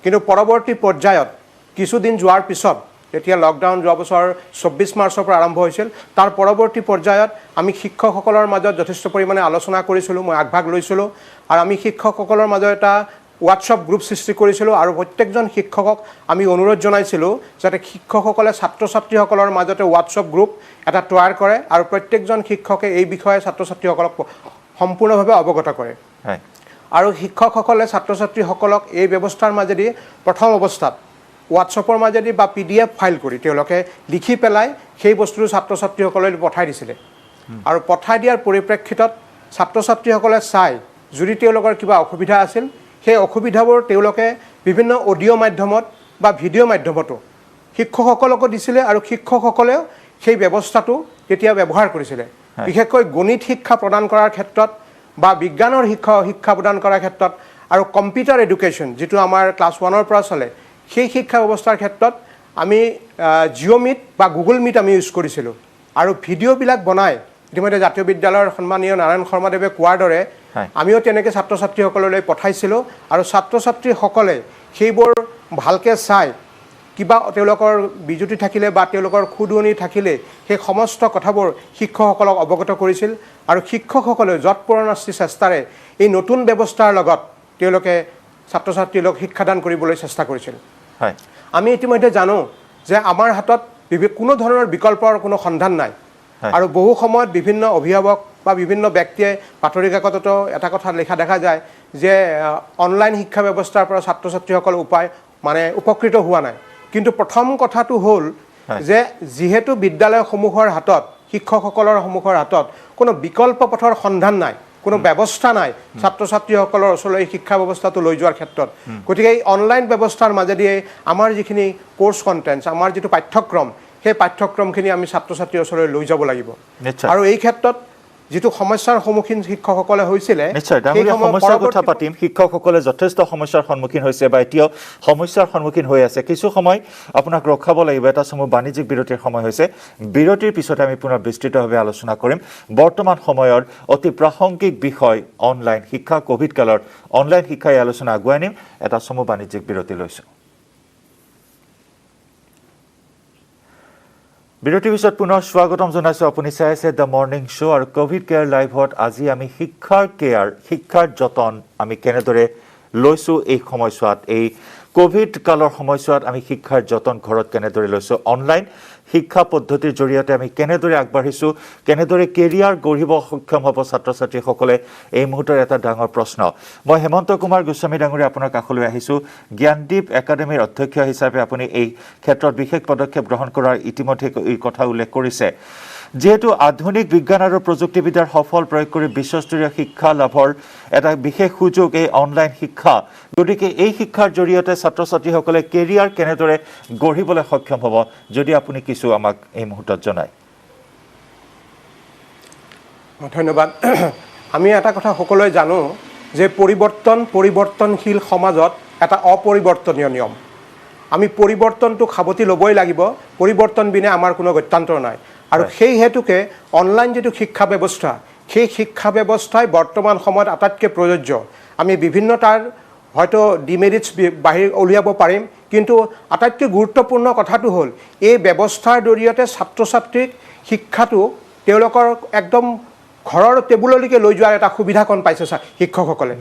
কিন্তু পৰৱৰ্তী পৰ্যায়ত কিছুদিন যোৱাৰ পিছত যেতিয়া লকডাউন যোৱা বছৰ 24 মাৰ্চৰ পৰা আৰম্ভ হৈছিল তাৰ পৰৱৰ্তী পৰ্যায়ত আমি শিক্ষকসকলৰ মাজত যথেষ্ট পৰিমাণে আলোচনা কৰিছিলোঁ মই আগভাগ লৈছিলোঁ আৰু আমি শিক্ষকসকলৰ মাজত এটা হোৱাটছআপ গ্ৰুপ সৃষ্টি কৰিছিলোঁ আৰু প্ৰত্যেকজন শিক্ষকক আমি অনুৰোধ জনাইছিলোঁ যাতে শিক্ষকসকলে ছাত্ৰ ছাত্ৰীসকলৰ মাজতে হোৱাটছআপ গ্ৰুপ এটা তৈয়াৰ কৰে আৰু প্ৰত্যেকজন শিক্ষকে এই বিষয়ে ছাত্ৰ ছাত্ৰীসকলক সম্পূৰ্ণভাৱে অৱগত কৰে আৰু শিক্ষকসকলে ছাত্ৰ ছাত্ৰীসকলক এই ব্যৱস্থাৰ মাজেদি প্ৰথম অৱস্থাত হোৱাটছআপৰ মাজেদি বা PDF ফাইল কৰি তেওঁলোকে লিখি পেলাই সেই বস্তুটো ছাত্ৰ ছাত্ৰীসকললৈ পঠাই দিছিলে আৰু পঠাই দিয়াৰ পৰিপ্ৰেক্ষিতত ছাত্ৰ ছাত্ৰীসকলে চাই যদি তেওঁলোকৰ কিবা অসুবিধা আছিল সেই অসুবিধাবোৰ তেওঁলোকে বিভিন্ন অডিঅ' মাধ্যমত বা ভিডিঅ' মাধ্যমতো শিক্ষকসকলকো দিছিলে আৰু শিক্ষকসকলেও সেই ব্যৱস্থাটো তেতিয়া ব্যৱহাৰ কৰিছিলে বিশেষকৈ গণিত শিক্ষা প্ৰদান কৰাৰ ক্ষেত্ৰত বা বিজ্ঞানৰ শিক্ষা প্ৰদান কৰাৰ ক্ষেত্ৰত আৰু কম্পিউটাৰ এডুকেশ্যন যিটো আমাৰ ক্লাছ 1ৰ পৰা চলে সেই শিক্ষা ব্যৱস্থাৰ ক্ষেত্ৰত আমি জিঅ'মিট বা গুগল মিট আমি ইউজ কৰিছিলোঁ আৰু ভিডিঅ'বিলাক বনাই ইতিমধ্যে জাতীয় বিদ্যালয়ৰ সন্মানীয় নাৰায়ণ শৰ্মাদেৱে কোৱাৰ দৰে আমিও তেনেকৈ ছাত্ৰ ছাত্ৰীসকললৈ পঠাইছিলোঁ আৰু ছাত্ৰ ছাত্ৰীসকলে সেইবোৰ ভালকৈ চাই কিবা তেওঁলোকৰ বিজুতি থাকিলে বা তেওঁলোকৰ খুদুৱনি থাকিলে সেই সমস্ত কথাবোৰ শিক্ষকসকলক অৱগত কৰিছিল আৰু শিক্ষকসকলে যৎপৰোনাস্তি চেষ্টাৰে এই নতুন ব্যৱস্থাৰ লগত তেওঁলোকে ছাত্ৰ ছাত্ৰীক শিক্ষাদান কৰিবলৈ চেষ্টা কৰিছিল হয় আমি ইতিমধ্যে জানো যে আমাৰ হাতত কোনো ধৰণৰ বিকল্পৰ কোনো সন্ধান নাই আৰু বহু সময়ত বিভিন্ন অভিভাৱক বা বিভিন্ন ব্যক্তিয়ে বাতৰি কাকততো এটা কথা লেখা দেখা যায় যে অনলাইন শিক্ষা ব্যৱস্থাৰ পৰা ছাত্ৰ ছাত্ৰীসকল উপকৃত হোৱা নাই কিন্তু প্ৰথম কথাটো হ'ল যে যেহেতু বিদ্যালয়সমূহৰ হাতত শিক্ষকসকলৰ সন্মুখৰ হাতত কোনো বিকল্প পথৰ সন্ধান নাই কোনো ব্যৱস্থা নাই ছাত্ৰ ছাত্ৰীসকলৰ ওচৰলৈ শিক্ষা ব্যৱস্থাটো লৈ যোৱাৰ ক্ষেত্ৰত গতিকে এই অনলাইন ব্যৱস্থাৰ মাজেদি আমাৰ যিখিনি কোৰ্ছ কণ্টেণ্টছ আমাৰ যিটো পাঠ্যক্ৰম সেই পাঠ্যক্ৰমখিনি আমি ছাত্ৰ ছাত্ৰীৰ ওচৰলৈ লৈ যাব লাগিব আৰু এই ক্ষেত্ৰত যেটো সমস্যাৰ সন্মুখীন শিক্ষকসকলে হৈছিলে নিশ্চয় ডাঙৰীয়া সমস্যাৰ কথা পাতিম শিক্ষকসকলে যথেষ্ট সমস্যাৰ সন্মুখীন হৈছে বা এতিয়াও সমস্যাৰ সন্মুখীন হৈ আছে কিছু সময় আপোনাক ৰখাব লাগিব এটা সময় বাণিজ্যিক বিৰতিৰ সময় হৈছে বিৰতিৰ পিছত আমি পুনৰ বিস্তৃতভাৱে আলোচনা কৰিম বৰ্তমান সময়ৰ অতি প্ৰাসংগিক বিষয় অনলাইন শিক্ষা কোভিড কালৰ অনলাইন শিক্ষাই আলোচনা আগুৱাই নিম এটা সময় বাণিজ্যিক বিৰতি লৈছো বিৰতিৰ পিছত পুনৰ স্বাগতম জনাইছো আপুনি চাই আছে দ্য মৰ্নিং শ্ব' আৰু কোভিড কেয়াৰ লাইভত আজি আমি শিক্ষাৰ যতন আমি কেনেদৰে লৈছো এই সময়ছোৱাত এই কোভিড কালৰ সময়ছোৱাত আমি শিক্ষাৰ যতন ঘৰত কেনেদৰে লৈছো অনলাইন শিক্ষা পদ্ধতিৰ জৰিয়তে আমি কেনেদৰে আগবাঢ়িছো কেনেদৰে কেৰিয়াৰ গঢ়িব সক্ষম হ'ব ছাত্ৰ ছাত্ৰীসকলে এই মুহূৰ্তৰ এটা ডাঙৰ প্ৰশ্ন মই হেমন্ত কুমাৰ গোস্বামী ডাঙৰীয়া আপোনাৰ কাষলৈ আহিছো জ্ঞানদীপ একাডেমীৰ অধ্যক্ষ হিচাপে আপুনি এই ক্ষেত্ৰত বিশেষ পদক্ষেপ গ্ৰহণ কৰাৰ ইতিমধ্যে এই কথা উল্লেখ কৰিছে যেহেতু আধুনিক বিজ্ঞান আৰু প্ৰযুক্তিবিদ্যাৰ সফল প্ৰয়োগ কৰি বিশ্বস্তৰীয় শিক্ষা লাভৰ এটা বিশেষ সুযোগ এই অনলাইন শিক্ষা গতিকে এই শিক্ষাৰ জৰিয়তে ছাত্ৰ ছাত্ৰীসকলে কেৰিয়াৰ কেনেদৰে গঢ়িবলৈ সক্ষম হ'ব যদি আপুনি কিছু আমাক এই মুহূৰ্তত জনায় ধন্যবাদ আমি এটা কথা সকলোৱে জানো যে পৰিৱৰ্তনশীল সমাজত এটা অপৰিৱৰ্তনীয় নিয়ম আমি পৰিৱৰ্তনটো খাবতি ল'বই লাগিব পৰিৱৰ্তন বিনে আমাৰ কোনো গত্যান্তৰ নাই আৰু সেই হেতুকে অনলাইন যেটো শিক্ষা ব্যৱস্থা সেই শিক্ষা ব্যৱস্থাই বৰ্তমান সময়ত আটাইতকৈ প্ৰয়োজ্য আমি বিভিন্ন তাৰ হয়তো ডিমেৰিটছ বাহিৰ উলিয়াব পাৰিম কিন্তু আটাইতকৈ গুৰুত্বপূৰ্ণ কথাটো হ'ল এই ব্যৱস্থাৰ জৰিয়তে ছাত্ৰ ছাত্ৰীক শিক্ষাটো তেওঁলোকৰ একদম ঘৰৰ টেবুললৈকে লৈ যোৱাৰ এটা সুবিধাকণ পাইছে শিক্ষকসকলে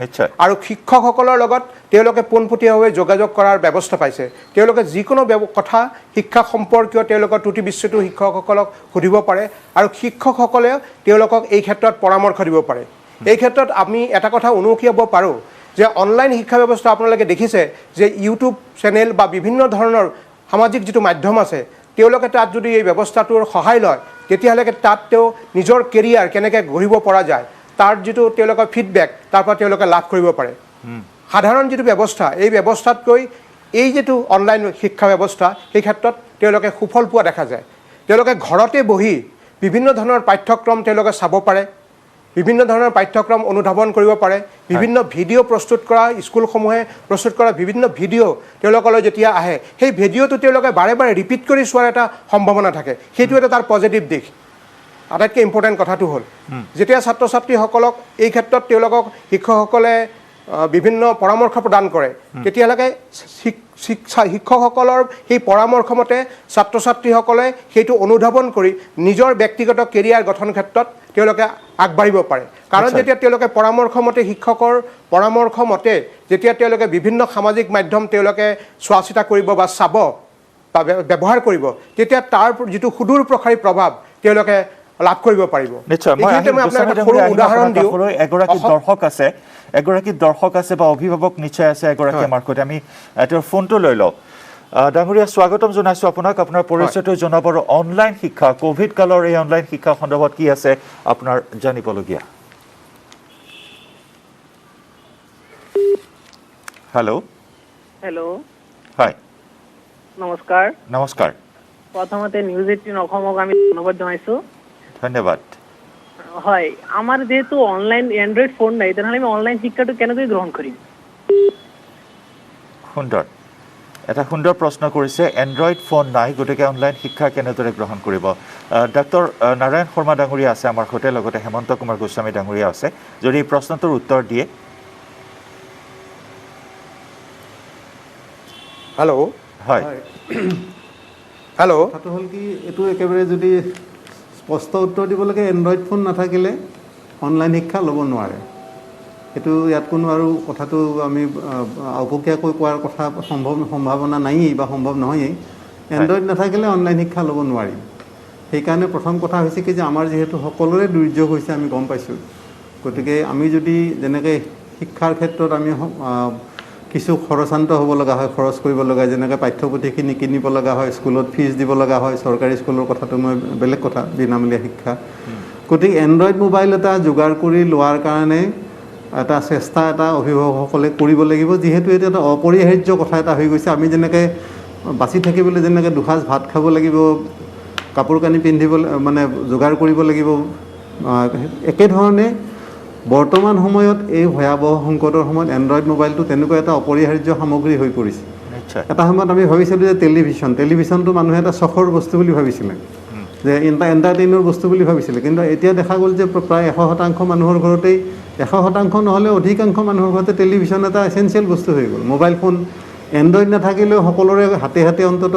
আৰু শিক্ষকসকলৰ লগত তেওঁলোকে পোনপটীয়াভাৱে যোগাযোগ কৰাৰ ব্যৱস্থা পাইছে তেওঁলোকে যিকোনো কথা শিক্ষা সম্পৰ্কীয় তেওঁলোকৰ ত্ৰুটি বিচ্যুত শিক্ষকসকলক সুধিব পাৰে আৰু শিক্ষকসকলে তেওঁলোকক এই ক্ষেত্ৰত পৰামৰ্শ দিব পাৰে এই ক্ষেত্ৰত আমি এটা কথা উনুকিয়াব পাৰোঁ যে অনলাইন শিক্ষা ব্যৱস্থা আপোনালোকে দেখিছে যে ইউটিউব চেনেল বা বিভিন্ন ধৰণৰ সামাজিক যিটো মাধ্যম আছে তেওঁলোকে তাত যদি এই ব্যৱস্থাটোৰ সহায় লয় তেতিয়াহ'লে তাত তেওঁ নিজৰ কেৰিয়াৰ কেনেকৈ গঢ়িব পৰা যায় তাৰ যিটো তেওঁলোকৰ ফিডবেক তাৰ পৰা তেওঁলোকে লাভ কৰিব পাৰে সাধাৰণ যিটো ব্যৱস্থা এই ব্যৱস্থাতকৈ এই যিটো অনলাইন শিক্ষা ব্যৱস্থা সেই ক্ষেত্ৰত তেওঁলোকে সুফল পোৱা দেখা যায় তেওঁলোকে ঘৰতে বহি বিভিন্ন ধৰণৰ পাঠ্যক্ৰম তেওঁলোকে চাব পাৰে বিভিন্ন ধৰণৰ পাঠ্যক্ৰম অনুধাৱন কৰিব পাৰে বিভিন্ন ভিডিঅ' প্ৰস্তুত কৰা স্কুলসমূহে প্ৰস্তুত কৰা বিভিন্ন ভিডিঅ' তেওঁলোকলৈ যেতিয়া আহে সেই ভিডিঅ'টো তেওঁলোকে বাৰে বাৰে ৰিপিট কৰি চোৱাৰ এটা সম্ভাৱনা থাকে সেইটো এটা তাৰ পজিটিভ দিশ আটাইতকৈ ইম্পৰ্টেণ্ট কথাটো হ'ল যেতিয়া ছাত্ৰ ছাত্ৰীসকলক এই ক্ষেত্ৰত তেওঁলোকক শিক্ষকসকলে বিভিন্ন পৰামৰ্শ প্ৰদান কৰে তেতিয়ালৈকে শিক্ষকসকলৰ সেই পৰামৰ্শমতে ছাত্ৰ ছাত্ৰীসকলে সেইটো অনুধাৱন কৰি নিজৰ ব্যক্তিগত কেৰিয়াৰ গঠন ক্ষেত্ৰত তেওঁলোকে আগবাঢ়িব পাৰে কাৰণ যেতিয়া তেওঁলোকে পৰামৰ্শমতে শিক্ষকৰ পৰামৰ্শমতে যেতিয়া তেওঁলোকে বিভিন্ন সামাজিক মাধ্যম তেওঁলোকে চোৱা চিতা কৰিব বা চাব বা ব্যৱহাৰ কৰিব তেতিয়া তাৰ যিটো সুদূৰ প্ৰসাৰী প্ৰভাৱ তেওঁলোকে লাভ কৰিব পাৰিব নিশ্চয় মই উদাহৰণ দিওঁ এগৰাকী দৰ্শক আছে বা অভিভাৱক নিশ্চয় আছে এগৰাকী আমাৰ সৈতে আমি তেওঁৰ ফোনটো লৈ লওঁ ডাঙৰীয়া স্বাগতম জনাইছো আপোনাক আপোনাৰ পৰিচয়টো জনাব আৰু অনলাইন শিক্ষা কোভিড কালৰ এই অনলাইন শিক্ষা সন্দৰ্ভত কি আছে আপোনাৰ জানিবলগীয়া হেল্ল' হয় নমস্কাৰ প্ৰথমতে নিউজ 18 অসমক আমি ধন্যবাদ জনাইছো ধন্যবাদ হয় আমাৰ যেহেতু অনলাইন এন্ড্ৰইড ফোন নাই তেনেহ'লে আমি অনলাইন শিক্ষাটো কেনেকৈ গ্ৰহণ কৰিম সুন্দৰ এটা সুন্দৰ প্ৰশ্ন কৰিছে এন্ড্ৰইড ফোন নাই গতিকে অনলাইন শিক্ষা কেনেদৰে গ্ৰহণ কৰিব ডক্টৰ নাৰায়ণ শৰ্মা ডাঙৰীয়া আছে আমাৰ সৈতে লগতে হেমন্ত কুমাৰ গোস্বামী ডাঙৰীয়া আছে যদি এই প্ৰশ্নটোৰ উত্তৰ দিয়ে হয় হেল্ল' কথাটো হ'ল কি এইটো একেবাৰে যদি স্পষ্ট উত্তৰ দিব লাগে এণ্ড্ৰইড ফোন নাথাকিলে অনলাইন শিক্ষা ল'ব নোৱাৰে এইটো ইয়াত কোনো আৰু কথাটো আমি আওপকীয়াকৈ কোৱাৰ কথা সম্ভাৱনা নায়েই বা সম্ভৱ নহয়েই এণ্ড্ৰইড নাথাকিলে অনলাইন শিক্ষা ল'ব নোৱাৰি সেইকাৰণে প্ৰথম কথা হৈছে কি যে আমাৰ যিহেতু সকলোৰে দুৰ্যোগ হৈছে আমি গম পাইছোঁ গতিকে আমি যদি যেনেকৈ শিক্ষাৰ ক্ষেত্ৰত আমি কিছু খৰচান্ত হ'ব লগা হয় খৰচ কৰিব লগা হয় যেনেকৈ পাঠ্যপুথিখিনি কিনিব লগা হয় স্কুলত ফিজ দিব লগা হয় চৰকাৰী স্কুলৰ কথাটো মই বেলেগ কথা বিনামূলীয়া শিক্ষা গতিকে এণ্ড্ৰইড মোবাইল এটা যোগাৰ কৰি লোৱাৰ কাৰণে এটা চেষ্টা এটা অভিভাৱকসকলে কৰিব লাগিব যিহেতু এইটো এটা অপৰিহাৰ্য কথা এটা হৈ গৈছে আমি যেনেকৈ বাচি থাকিবলৈ যেনেকৈ দুসাঁজ ভাত খাব লাগিব কাপোৰ কানি পিন্ধিব মানে যোগাৰ কৰিব লাগিব একেধৰণে বৰ্তমান সময়ত এই ভয়াৱহ সংকটৰ সময়ত এণ্ড্ৰইড মোবাইলটো তেনেকুৱা এটা অপৰিহাৰ্য সামগ্ৰী হৈ পৰিছে এটা সময়ত আমি ভাবিছিলোঁ যে টেলিভিশ্যনটো মানুহে এটা চখৰ বস্তু বুলি ভাবিছিলে যে এণ্টাৰটেইনৰ বস্তু বুলি ভাবিছিলে কিন্তু এতিয়া দেখা গ'ল যে প্ৰায় 100% মানুহৰ ঘৰতেই 100% নহ'লে অধিকাংশ মানুহৰ ঘৰতে টেলিভিশ্যন এটা এচেঞ্চিয়েল বস্তু হৈ গ'ল মোবাইল ফোন এণ্ড্ৰইড নাথাকিলেও সকলোৰে হাতে হাতে অন্তত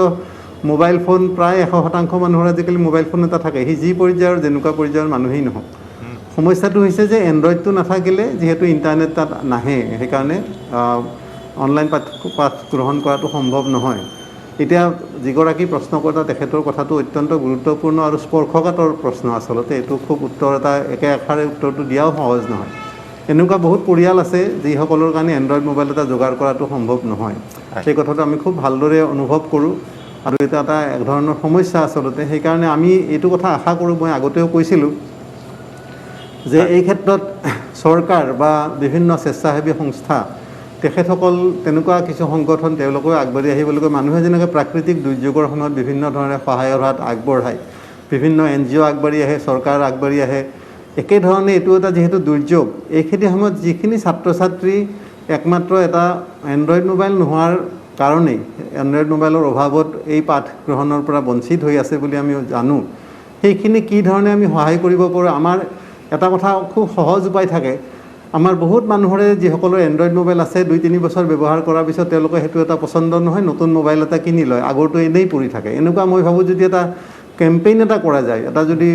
মোবাইল ফোন প্ৰায় 100% মানুহৰ আজিকালি মোবাইল ফোন এটা থাকে সি যি পৰ্যায়ৰ যেনেকুৱা পৰ্যায়ৰ মানুহেই নহওক সমস্যাটো হৈছে যে এণ্ড্ৰইডটো নাথাকিলে যিহেতু ইণ্টাৰনেট তাত নাহে সেইকাৰণে অনলাইন পাঠ গ্ৰহণ কৰাটো সম্ভৱ নহয় এতিয়া যিগৰাকী প্ৰশ্নকৰ্তা তেখেতৰ কথাটো অত্যন্ত গুৰুত্বপূৰ্ণ আৰু স্পৰ্শকাতৰ প্ৰশ্ন আচলতে এইটো খুব উত্তৰ এটা একে আষাৰে উত্তৰটো দিয়াও সহজ নহয় এনেকুৱা বহুত পৰিয়াল আছে যিসকলৰ কাৰণে এণ্ড্ৰইড মোবাইল এটা যোগাৰ কৰাটো সম্ভৱ নহয় সেই কথাটো আমি খুব ভালদৰে অনুভৱ কৰোঁ আৰু এটা এক ধৰণৰ সমস্যা আচলতে সেইকাৰণে আমি এইটো কথা আশা কৰোঁ মই আগতেও কৈছিলোঁ যে এই ক্ষেত্ৰত চৰকাৰ বা বিভিন্ন স্বেচ্ছাসেৱী সংস্থা তেখেতসকল তেনেকুৱা কিছু সংগঠন তেওঁলোকেও আগবাঢ়ি আহিবলৈকে মানুহে যেনেকৈ প্ৰাকৃতিক দুৰ্যোগৰ সময়ত বিভিন্ন ধৰণে সহায়ৰ হাত আগবঢ়ায় বিভিন্ন NGO আগবাঢ়ি আহে চৰকাৰ আগবাঢ়ি আহে একেধৰণে এইটো এটা যিহেতু দুৰ্যোগ এইখিনি সময়ত যিখিনি ছাত্ৰ ছাত্ৰী একমাত্ৰ এটা এণ্ড্ৰইড মোবাইল নোহোৱাৰ কাৰণেই এণ্ড্ৰইড মোবাইলৰ অভাৱত এই পাঠ গ্ৰহণৰ পৰা বঞ্চিত হৈ আছে বুলি আমি জানো সেইখিনি কি ধৰণে আমি সহায় কৰিব পাৰোঁ আমাৰ এটা কথা খুব সহজ উপায় থাকে আমাৰ বহুত মানুহৰে যিসকলৰ এণ্ড্ৰইড মোবাইল আছে 2-3 বছৰ ব্যৱহাৰ কৰাৰ পিছত তেওঁলোকে সেইটো এটা পচন্দ নহয় নতুন মোবাইল এটা কিনি লয় আগৰটো এনেই পৰি থাকে এনেকুৱা মই ভাবোঁ যদি এটা কেম্পেইন এটা কৰা যায় এটা যদি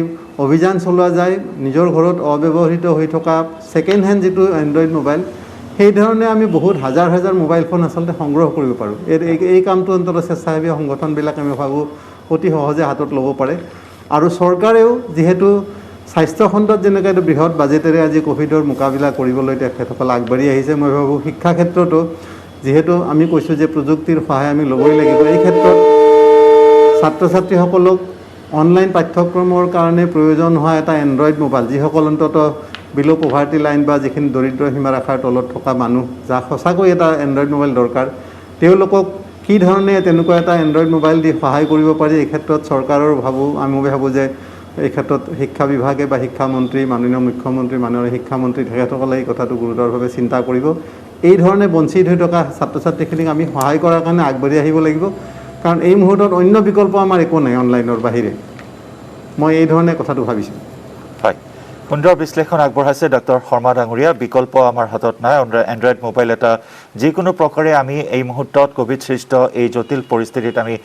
অভিযান চলোৱা যায় নিজৰ ঘৰত অব্যৱহৃত হৈ থকা ছেকেণ্ড হেণ্ড যিটো এণ্ড্ৰইড মোবাইল সেই ধৰণে আমি বহুত হাজাৰ হাজাৰ মোবাইল ফোন আচলতে সংগ্ৰহ কৰিব পাৰোঁ এই কামটো অন্তত স্বেচ্ছাসেৱী সংগঠনবিলাকে আমি ভাবোঁ অতি সহজে হাতত ল'ব পাৰে আৰু চৰকাৰেও যিহেতু স্বাস্থ্য খণ্ডত যেনেকৈ এইটো বৃহৎ বাজেটেৰে আজি কোভিডৰ মোকাবিলা কৰিবলৈ তেখেতসকল আগবাঢ়ি আহিছে মই ভাবোঁ শিক্ষা ক্ষেত্ৰতো যিহেতু আমি কৈছোঁ যে প্ৰযুক্তিৰ সহায় আমি ল'বই লাগিব এই ক্ষেত্ৰত ছাত্ৰ ছাত্ৰীসকলক অনলাইন পাঠ্যক্ৰমৰ কাৰণে প্ৰয়োজন হোৱা এটা এণ্ড্ৰইড মোবাইল যিসকল অন্তত বিল' পভাৰ্টি লাইন বা যিখিনি দৰিদ্ৰ সীমাৰেখাৰ তলত থকা মানুহ যাক সঁচাকৈ এটা এণ্ড্ৰইড মোবাইল দৰকাৰ তেওঁলোকক কি ধৰণে তেনেকুৱা এটা এণ্ড্ৰইড মোবাইল দি সহায় কৰিব পাৰি এই ক্ষেত্ৰত চৰকাৰৰ আমি ভাবোঁ যে এই ক্ষেত্ৰত শিক্ষা বিভাগে বা শিক্ষামন্ত্ৰী মাননীয় মুখ্যমন্ত্ৰী মাননীয় শিক্ষামন্ত্ৰী তেখেতসকলে এই কথাটো গুৰুতৰভাৱে চিন্তা কৰিব এই ধৰণে বঞ্চিত হৈ থকা ছাত্ৰ ছাত্ৰীখিনিক আমি সহায় কৰাৰ কাৰণে আগবাঢ়ি আহিব লাগিব কাৰণ এই মুহূৰ্তত অন্য বিকল্প আমাৰ একো নাই অনলাইনৰ বাহিৰে মই এই ধৰণে কথাটো ভাবিছোঁ হয় সুন্দৰ বিশ্লেষণ আগবঢ়াইছে ডক্টৰ শৰ্মা ডাঙৰীয়া বিকল্প আমাৰ হাতত নাই এণ্ড্ৰইড মোবাইল এটা যিকোনো প্ৰকাৰে আমি এই মুহূৰ্তত কোভিড সৃষ্ট এই জটিল পৰিস্থিতিত আমি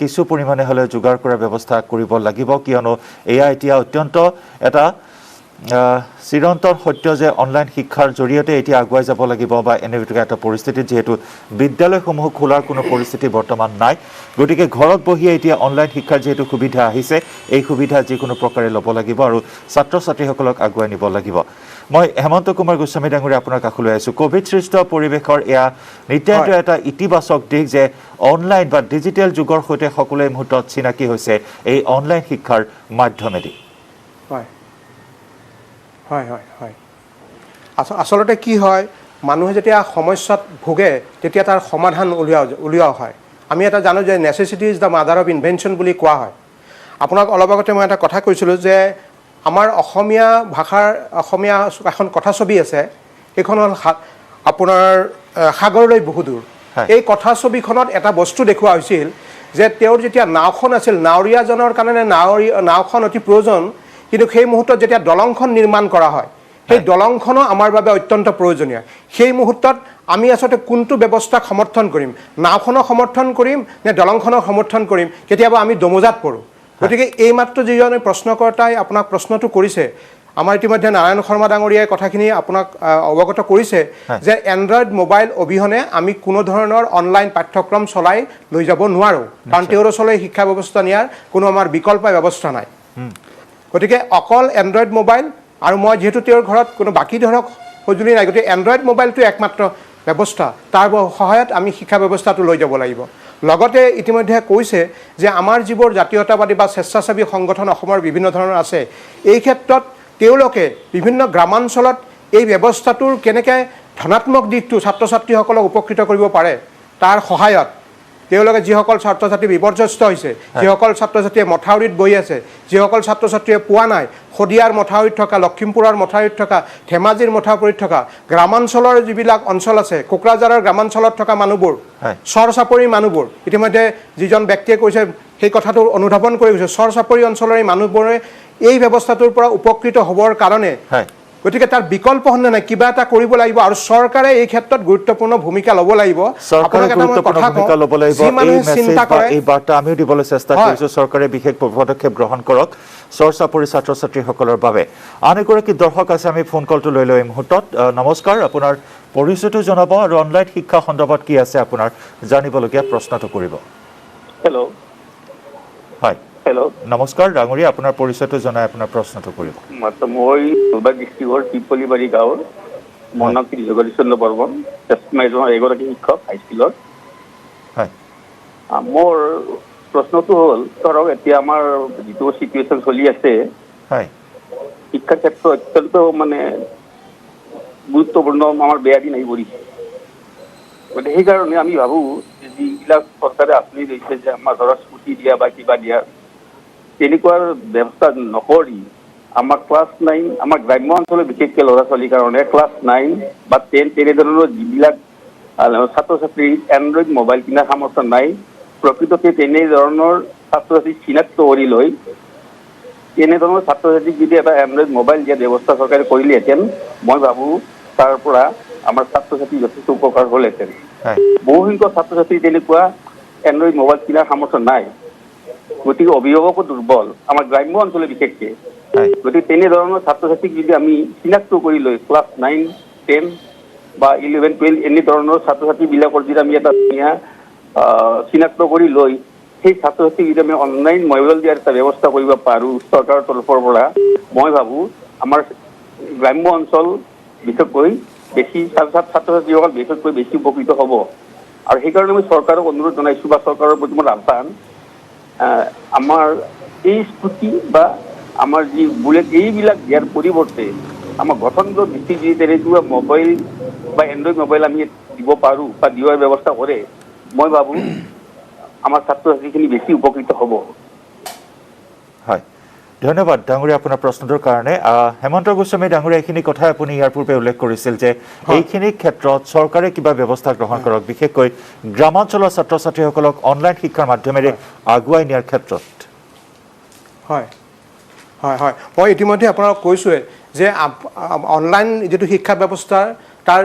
কিছু পৰিমাণে হ'লে যোগাৰ কৰাৰ ব্যৱস্থা কৰিব লাগিব কিয়নো এয়া এতিয়া অত্যন্ত এটা চিৰন্তন সত্য যে অনলাইন শিক্ষাৰ জৰিয়তে এতিয়া আগুৱাই যাব লাগিব বা এনেকুৱা এটা পৰিস্থিতিত যিহেতু বিদ্যালয়সমূহ খোলাৰ কোনো পৰিস্থিতি বৰ্তমান নাই গতিকে ঘৰত বহিয়ে এতিয়া অনলাইন শিক্ষাৰ যিহেতু সুবিধা আহিছে এই সুবিধা যিকোনো প্ৰকাৰে ল'ব লাগিব আৰু ছাত্ৰ ছাত্ৰীসকলক আগুৱাই নিব লাগিব মই হেমন্ত কুমাৰ গোস্বামী ডাঙৰীয়া আপোনাৰ কাষলৈ আহিছোঁ কোভিড সৃষ্ট পৰিৱেশৰ এয়া নিতান্ত এটা ইতিবাচক দিশ যে অনলাইন বা ডিজিটেল যুগৰ সৈতে সকলোৱে মুহূৰ্তত চিনাকি হৈছে এই অনলাইন শিক্ষাৰ মাধ্যমেদি হয় হয় হয় হয় আচলতে কি হয় মানুহে যেতিয়া সমস্যাত ভোগে তেতিয়া তাৰ সমাধান উলিওৱা হয় আমি এটা জানো যে necessity is the mother of invention বুলি কোৱা হয় আপোনাক অলপ আগতে মই এটা কথা কৈছিলোঁ যে আমাৰ অসমীয়া ভাষাৰ অসমীয়া এখন কথাছবি আছে এইখন হ'ল আপোনাৰ সাগৰলৈ বহুদূৰ এই কথাছবিখনত এটা বস্তু দেখুওৱা হৈছিল যে তেওঁৰ যেতিয়া নাওখন আছিল নাৱৰীয়াজনৰ কাৰণে নাওখন অতি প্ৰয়োজন কিন্তু সেই মুহূৰ্তত যেতিয়া দলংখন নিৰ্মাণ কৰা হয় সেই দলংখনো আমাৰ বাবে অত্যন্ত প্ৰয়োজনীয় সেই মুহূৰ্তত আমি আসলে কোনটো ব্যৱস্থাক সমৰ্থন কৰিম নাওখনক সমৰ্থন কৰিম নে দলংখনক সমৰ্থন কৰিম কেতিয়াবা আমি দমোজাত পৰোঁ গতিকে এই মাত্ৰ যিজনে প্ৰশ্নকৰ্তাই আপোনাক প্ৰশ্নটো কৰিছে আমাৰ ইতিমধ্যে নাৰায়ণ শৰ্মা ডাঙৰীয়াই কথাখিনি আপোনাক অৱগত কৰিছে যে এণ্ড্ৰইড মোবাইল অবিহনে আমি কোনো ধৰণৰ অনলাইন পাঠ্যক্ৰম চলাই লৈ যাব নোৱাৰোঁ কাৰণ তেওঁৰ ওচৰলৈ শিক্ষা ব্যৱস্থা নিয়াৰ কোনো আমাৰ বিকল্প ব্যৱস্থা নাই গতিকে অকল এণ্ড্ৰইড মোবাইল আৰু মই যেহেতু তেওঁৰ ঘৰত কোনো বাকী ধৰক সঁজুলি নাই গতিকে এণ্ড্ৰইড মোবাইলটো একমাত্ৰ ব্যৱস্থা তাৰ সহায়ত আমি শিক্ষা ব্যৱস্থাটো লৈ যাব লাগিব লগতে ইতিমধ্যে কৈছে যে আমাৰ যিবোৰ জাতীয়তাবাদী বা স্বেচ্ছাসেৱী সংগঠন অসমৰ বিভিন্ন ধৰণৰ আছে এই ক্ষেত্ৰত তেওঁলোকে বিভিন্ন গ্ৰামাঞ্চলত এই ব্যৱস্থাটোৰ কেনেকৈ ধনাত্মক দিশটো ছাত্ৰ ছাত্ৰীসকলক উপকৃত কৰিব পাৰে তাৰ সহায়ত তেওঁলোকে যিসকল ছাত্ৰ ছাত্ৰী বিপৰ্যস্ত হৈছে যিসকল ছাত্ৰ ছাত্ৰীয়ে মথাউৰিত বহি আছে যিসকল ছাত্ৰ ছাত্ৰীয়ে পোৱা নাই শদিয়াৰ মথাউৰিত থকা লখিমপুৰৰ মথাউৰিত থকা ধেমাজিৰ মথাউৰিত থকা গ্ৰামাঞ্চলৰ যিবিলাক অঞ্চল আছে কোকৰাঝাৰৰ গ্ৰামাঞ্চলত থকা মানুহবোৰ চৰ চাপৰি মানুহবোৰ ইতিমধ্যে যিজন ব্যক্তিয়ে কৈছে সেই কথাটো অনুধাৱন কৰি গৈছে চৰ চাপৰি অঞ্চলৰ এই মানুহবোৰে এই ব্যৱস্থাটোৰ পৰা উপকৃত হ'বৰ কাৰণে গতিকে তাৰ বিকল্প হনে নাই কিবা এটা কৰিব লাগিব আৰু চৰকাৰে এই ক্ষেত্ৰত গুৰুত্বপূৰ্ণ ভূমিকা ল'ব লাগিব চৰকাৰে গুৰুত্বপূৰ্ণ ভূমিকা ল'ব লাগিব এই মেছেজ বা এই বাৰ্তা আমিও দিবলৈ চেষ্টা কৰিছোঁ চৰকাৰে বিশেষ পদক্ষেপ গ্ৰহণ কৰক চৰ চাপৰি ছাত্ৰ ছাত্ৰীসকলৰ বাবে আন এগৰাকী দৰ্শক আছে আমি ফোন কলটো লৈ লওঁ এই মুহূৰ্তত নমস্কাৰ আপোনাৰ পৰিচয়টো জনাব আৰু অনলাইন শিক্ষা সন্দৰ্ভত কি আছে আপোনাৰ জানিবলগীয়া প্ৰশ্নটো কৰিব হেল্ল' হয় হেল্ল' নমস্কাৰ ডাঙৰীয়া আপোনাৰ পৰিচয়টো জনাই আপোনাৰ প্ৰশ্নটো কৰিব মাত্ৰ মই নলবাৰী ডিষ্ট্ৰিক্টৰ পিপলিবাৰী গাঁৱৰ মোৰ নাম শ্ৰী জগদীশচন্দ্ৰ বৰ্মন এগৰাকী শিক্ষক হাইস্কুলত হয় মোৰ প্ৰশ্নটো হ'ল ধৰক এতিয়া আমাৰ যিটো চিটুৱেশ্যন চলি আছে হয় শিক্ষাৰ ক্ষেত্ৰত অত্যন্ত মানে গুৰুত্বপূৰ্ণ আমাৰ বেয়া দিন আহি পৰিছে গতিকে সেইকাৰণে আমি ভাবোঁ যে যিবিলাক চৰকাৰে আঁচনি লৈছে যে আমাৰ ধৰক স্কুটি দিয়া বা কিবা দিয়া তেনেকুৱাৰ ব্যৱস্থা নকৰি আমাৰ ক্লাছ 9 আমাৰ গ্ৰাম্য অঞ্চলৰ বিশেষকৈ ল'ৰা ছোৱালীৰ কাৰণে ক্লাছ 9 বা 10 তেনেধৰণৰ যিবিলাক ছাত্ৰ ছাত্ৰীৰ এণ্ড্ৰইড মোবাইল কিনাৰ সামৰ্থ্য নাই প্ৰকৃততে তেনেধৰণৰ ছাত্ৰ ছাত্ৰীক চিনাক্ত কৰি লৈ তেনেধৰণৰ ছাত্ৰ ছাত্ৰীক যদি এটা এণ্ড্ৰইড মোবাইল দিয়াৰ ব্যৱস্থা চৰকাৰে কৰিলেহেঁতেন মই ভাবোঁ তাৰ পৰা আমাৰ ছাত্ৰ ছাত্ৰী যথেষ্ট উপকাৰ হ'লহেঁতেন বহুসংখ্যক ছাত্ৰ ছাত্ৰী তেনেকুৱা এণ্ড্ৰইড মোবাইল কিনাৰ সামৰ্থ্য নাই গতিকে অভিভাৱকো দুৰ্বল আমাৰ গ্ৰাম্য অঞ্চলে বিশেষকৈ গতিকে তেনেধৰণৰ ছাত্ৰ ছাত্ৰীক যদি আমি চিনাক্ত কৰি লৈ ক্লাছ 9, 10 বা 11, 12 এনেধৰণৰ ছাত্ৰ ছাত্ৰীবিলাকৰ যদি আমি এটা ধুনীয়া চিনাক্ত কৰি লৈ সেই ছাত্ৰ ছাত্ৰীক যদি আমি অনলাইন মোবাইল দিয়াৰ এটা ব্যৱস্থা কৰিব পাৰোঁ চৰকাৰৰ তৰফৰ পৰা মই ভাবোঁ আমাৰ গ্ৰাম্য অঞ্চল বিশেষকৈ বেছি ছাত্ৰ ছাত্ৰীসকল বিশেষকৈ বেছি উপকৃত হ'ব আৰু সেইকাৰণে মই চৰকাৰক অনুৰোধ জনাইছোঁ বা চৰকাৰৰ প্ৰতি মোৰ আহ্বান আমাৰ এই স্কুটি বা আমাৰ যি বুলেট এইবিলাক দিয়াৰ পৰিৱৰ্তে আমাৰ গঠনগত ভিত্তিত যদি তেনেকুৱা মোবাইল বা এণ্ড্ৰইড মোবাইল আমি দিব পাৰোঁ বা দিয়াৰ ব্যৱস্থা কৰে মই ভাবোঁ আমাৰ ছাত্ৰ ছাত্ৰীখিনি বেছি উপকৃত হ'ব হয় ধন্যবাদ ডাঙৰীয়া আপোনাৰ প্ৰশ্নটোৰ কাৰণে হেমন্ত গোস্বামী ডাঙৰীয়া এইখিনি কথাই আপুনি ইয়াৰ পূৰ্বে উল্লেখ কৰিছিল যে এইখিনি ক্ষেত্ৰত চৰকাৰে কিবা ব্যৱস্থা গ্ৰহণ কৰক বিশেষকৈ গ্ৰামাঞ্চলৰ ছাত্ৰ ছাত্ৰীসকলক অনলাইন শিক্ষাৰ মাধ্যমেৰে আগুৱাই নিয়াৰ ক্ষেত্ৰত হয় হয় হয় মই ইতিমধ্যে আপোনালোক কৈছোঁৱে যে অনলাইন যিটো শিক্ষা ব্যৱস্থাৰ তাৰ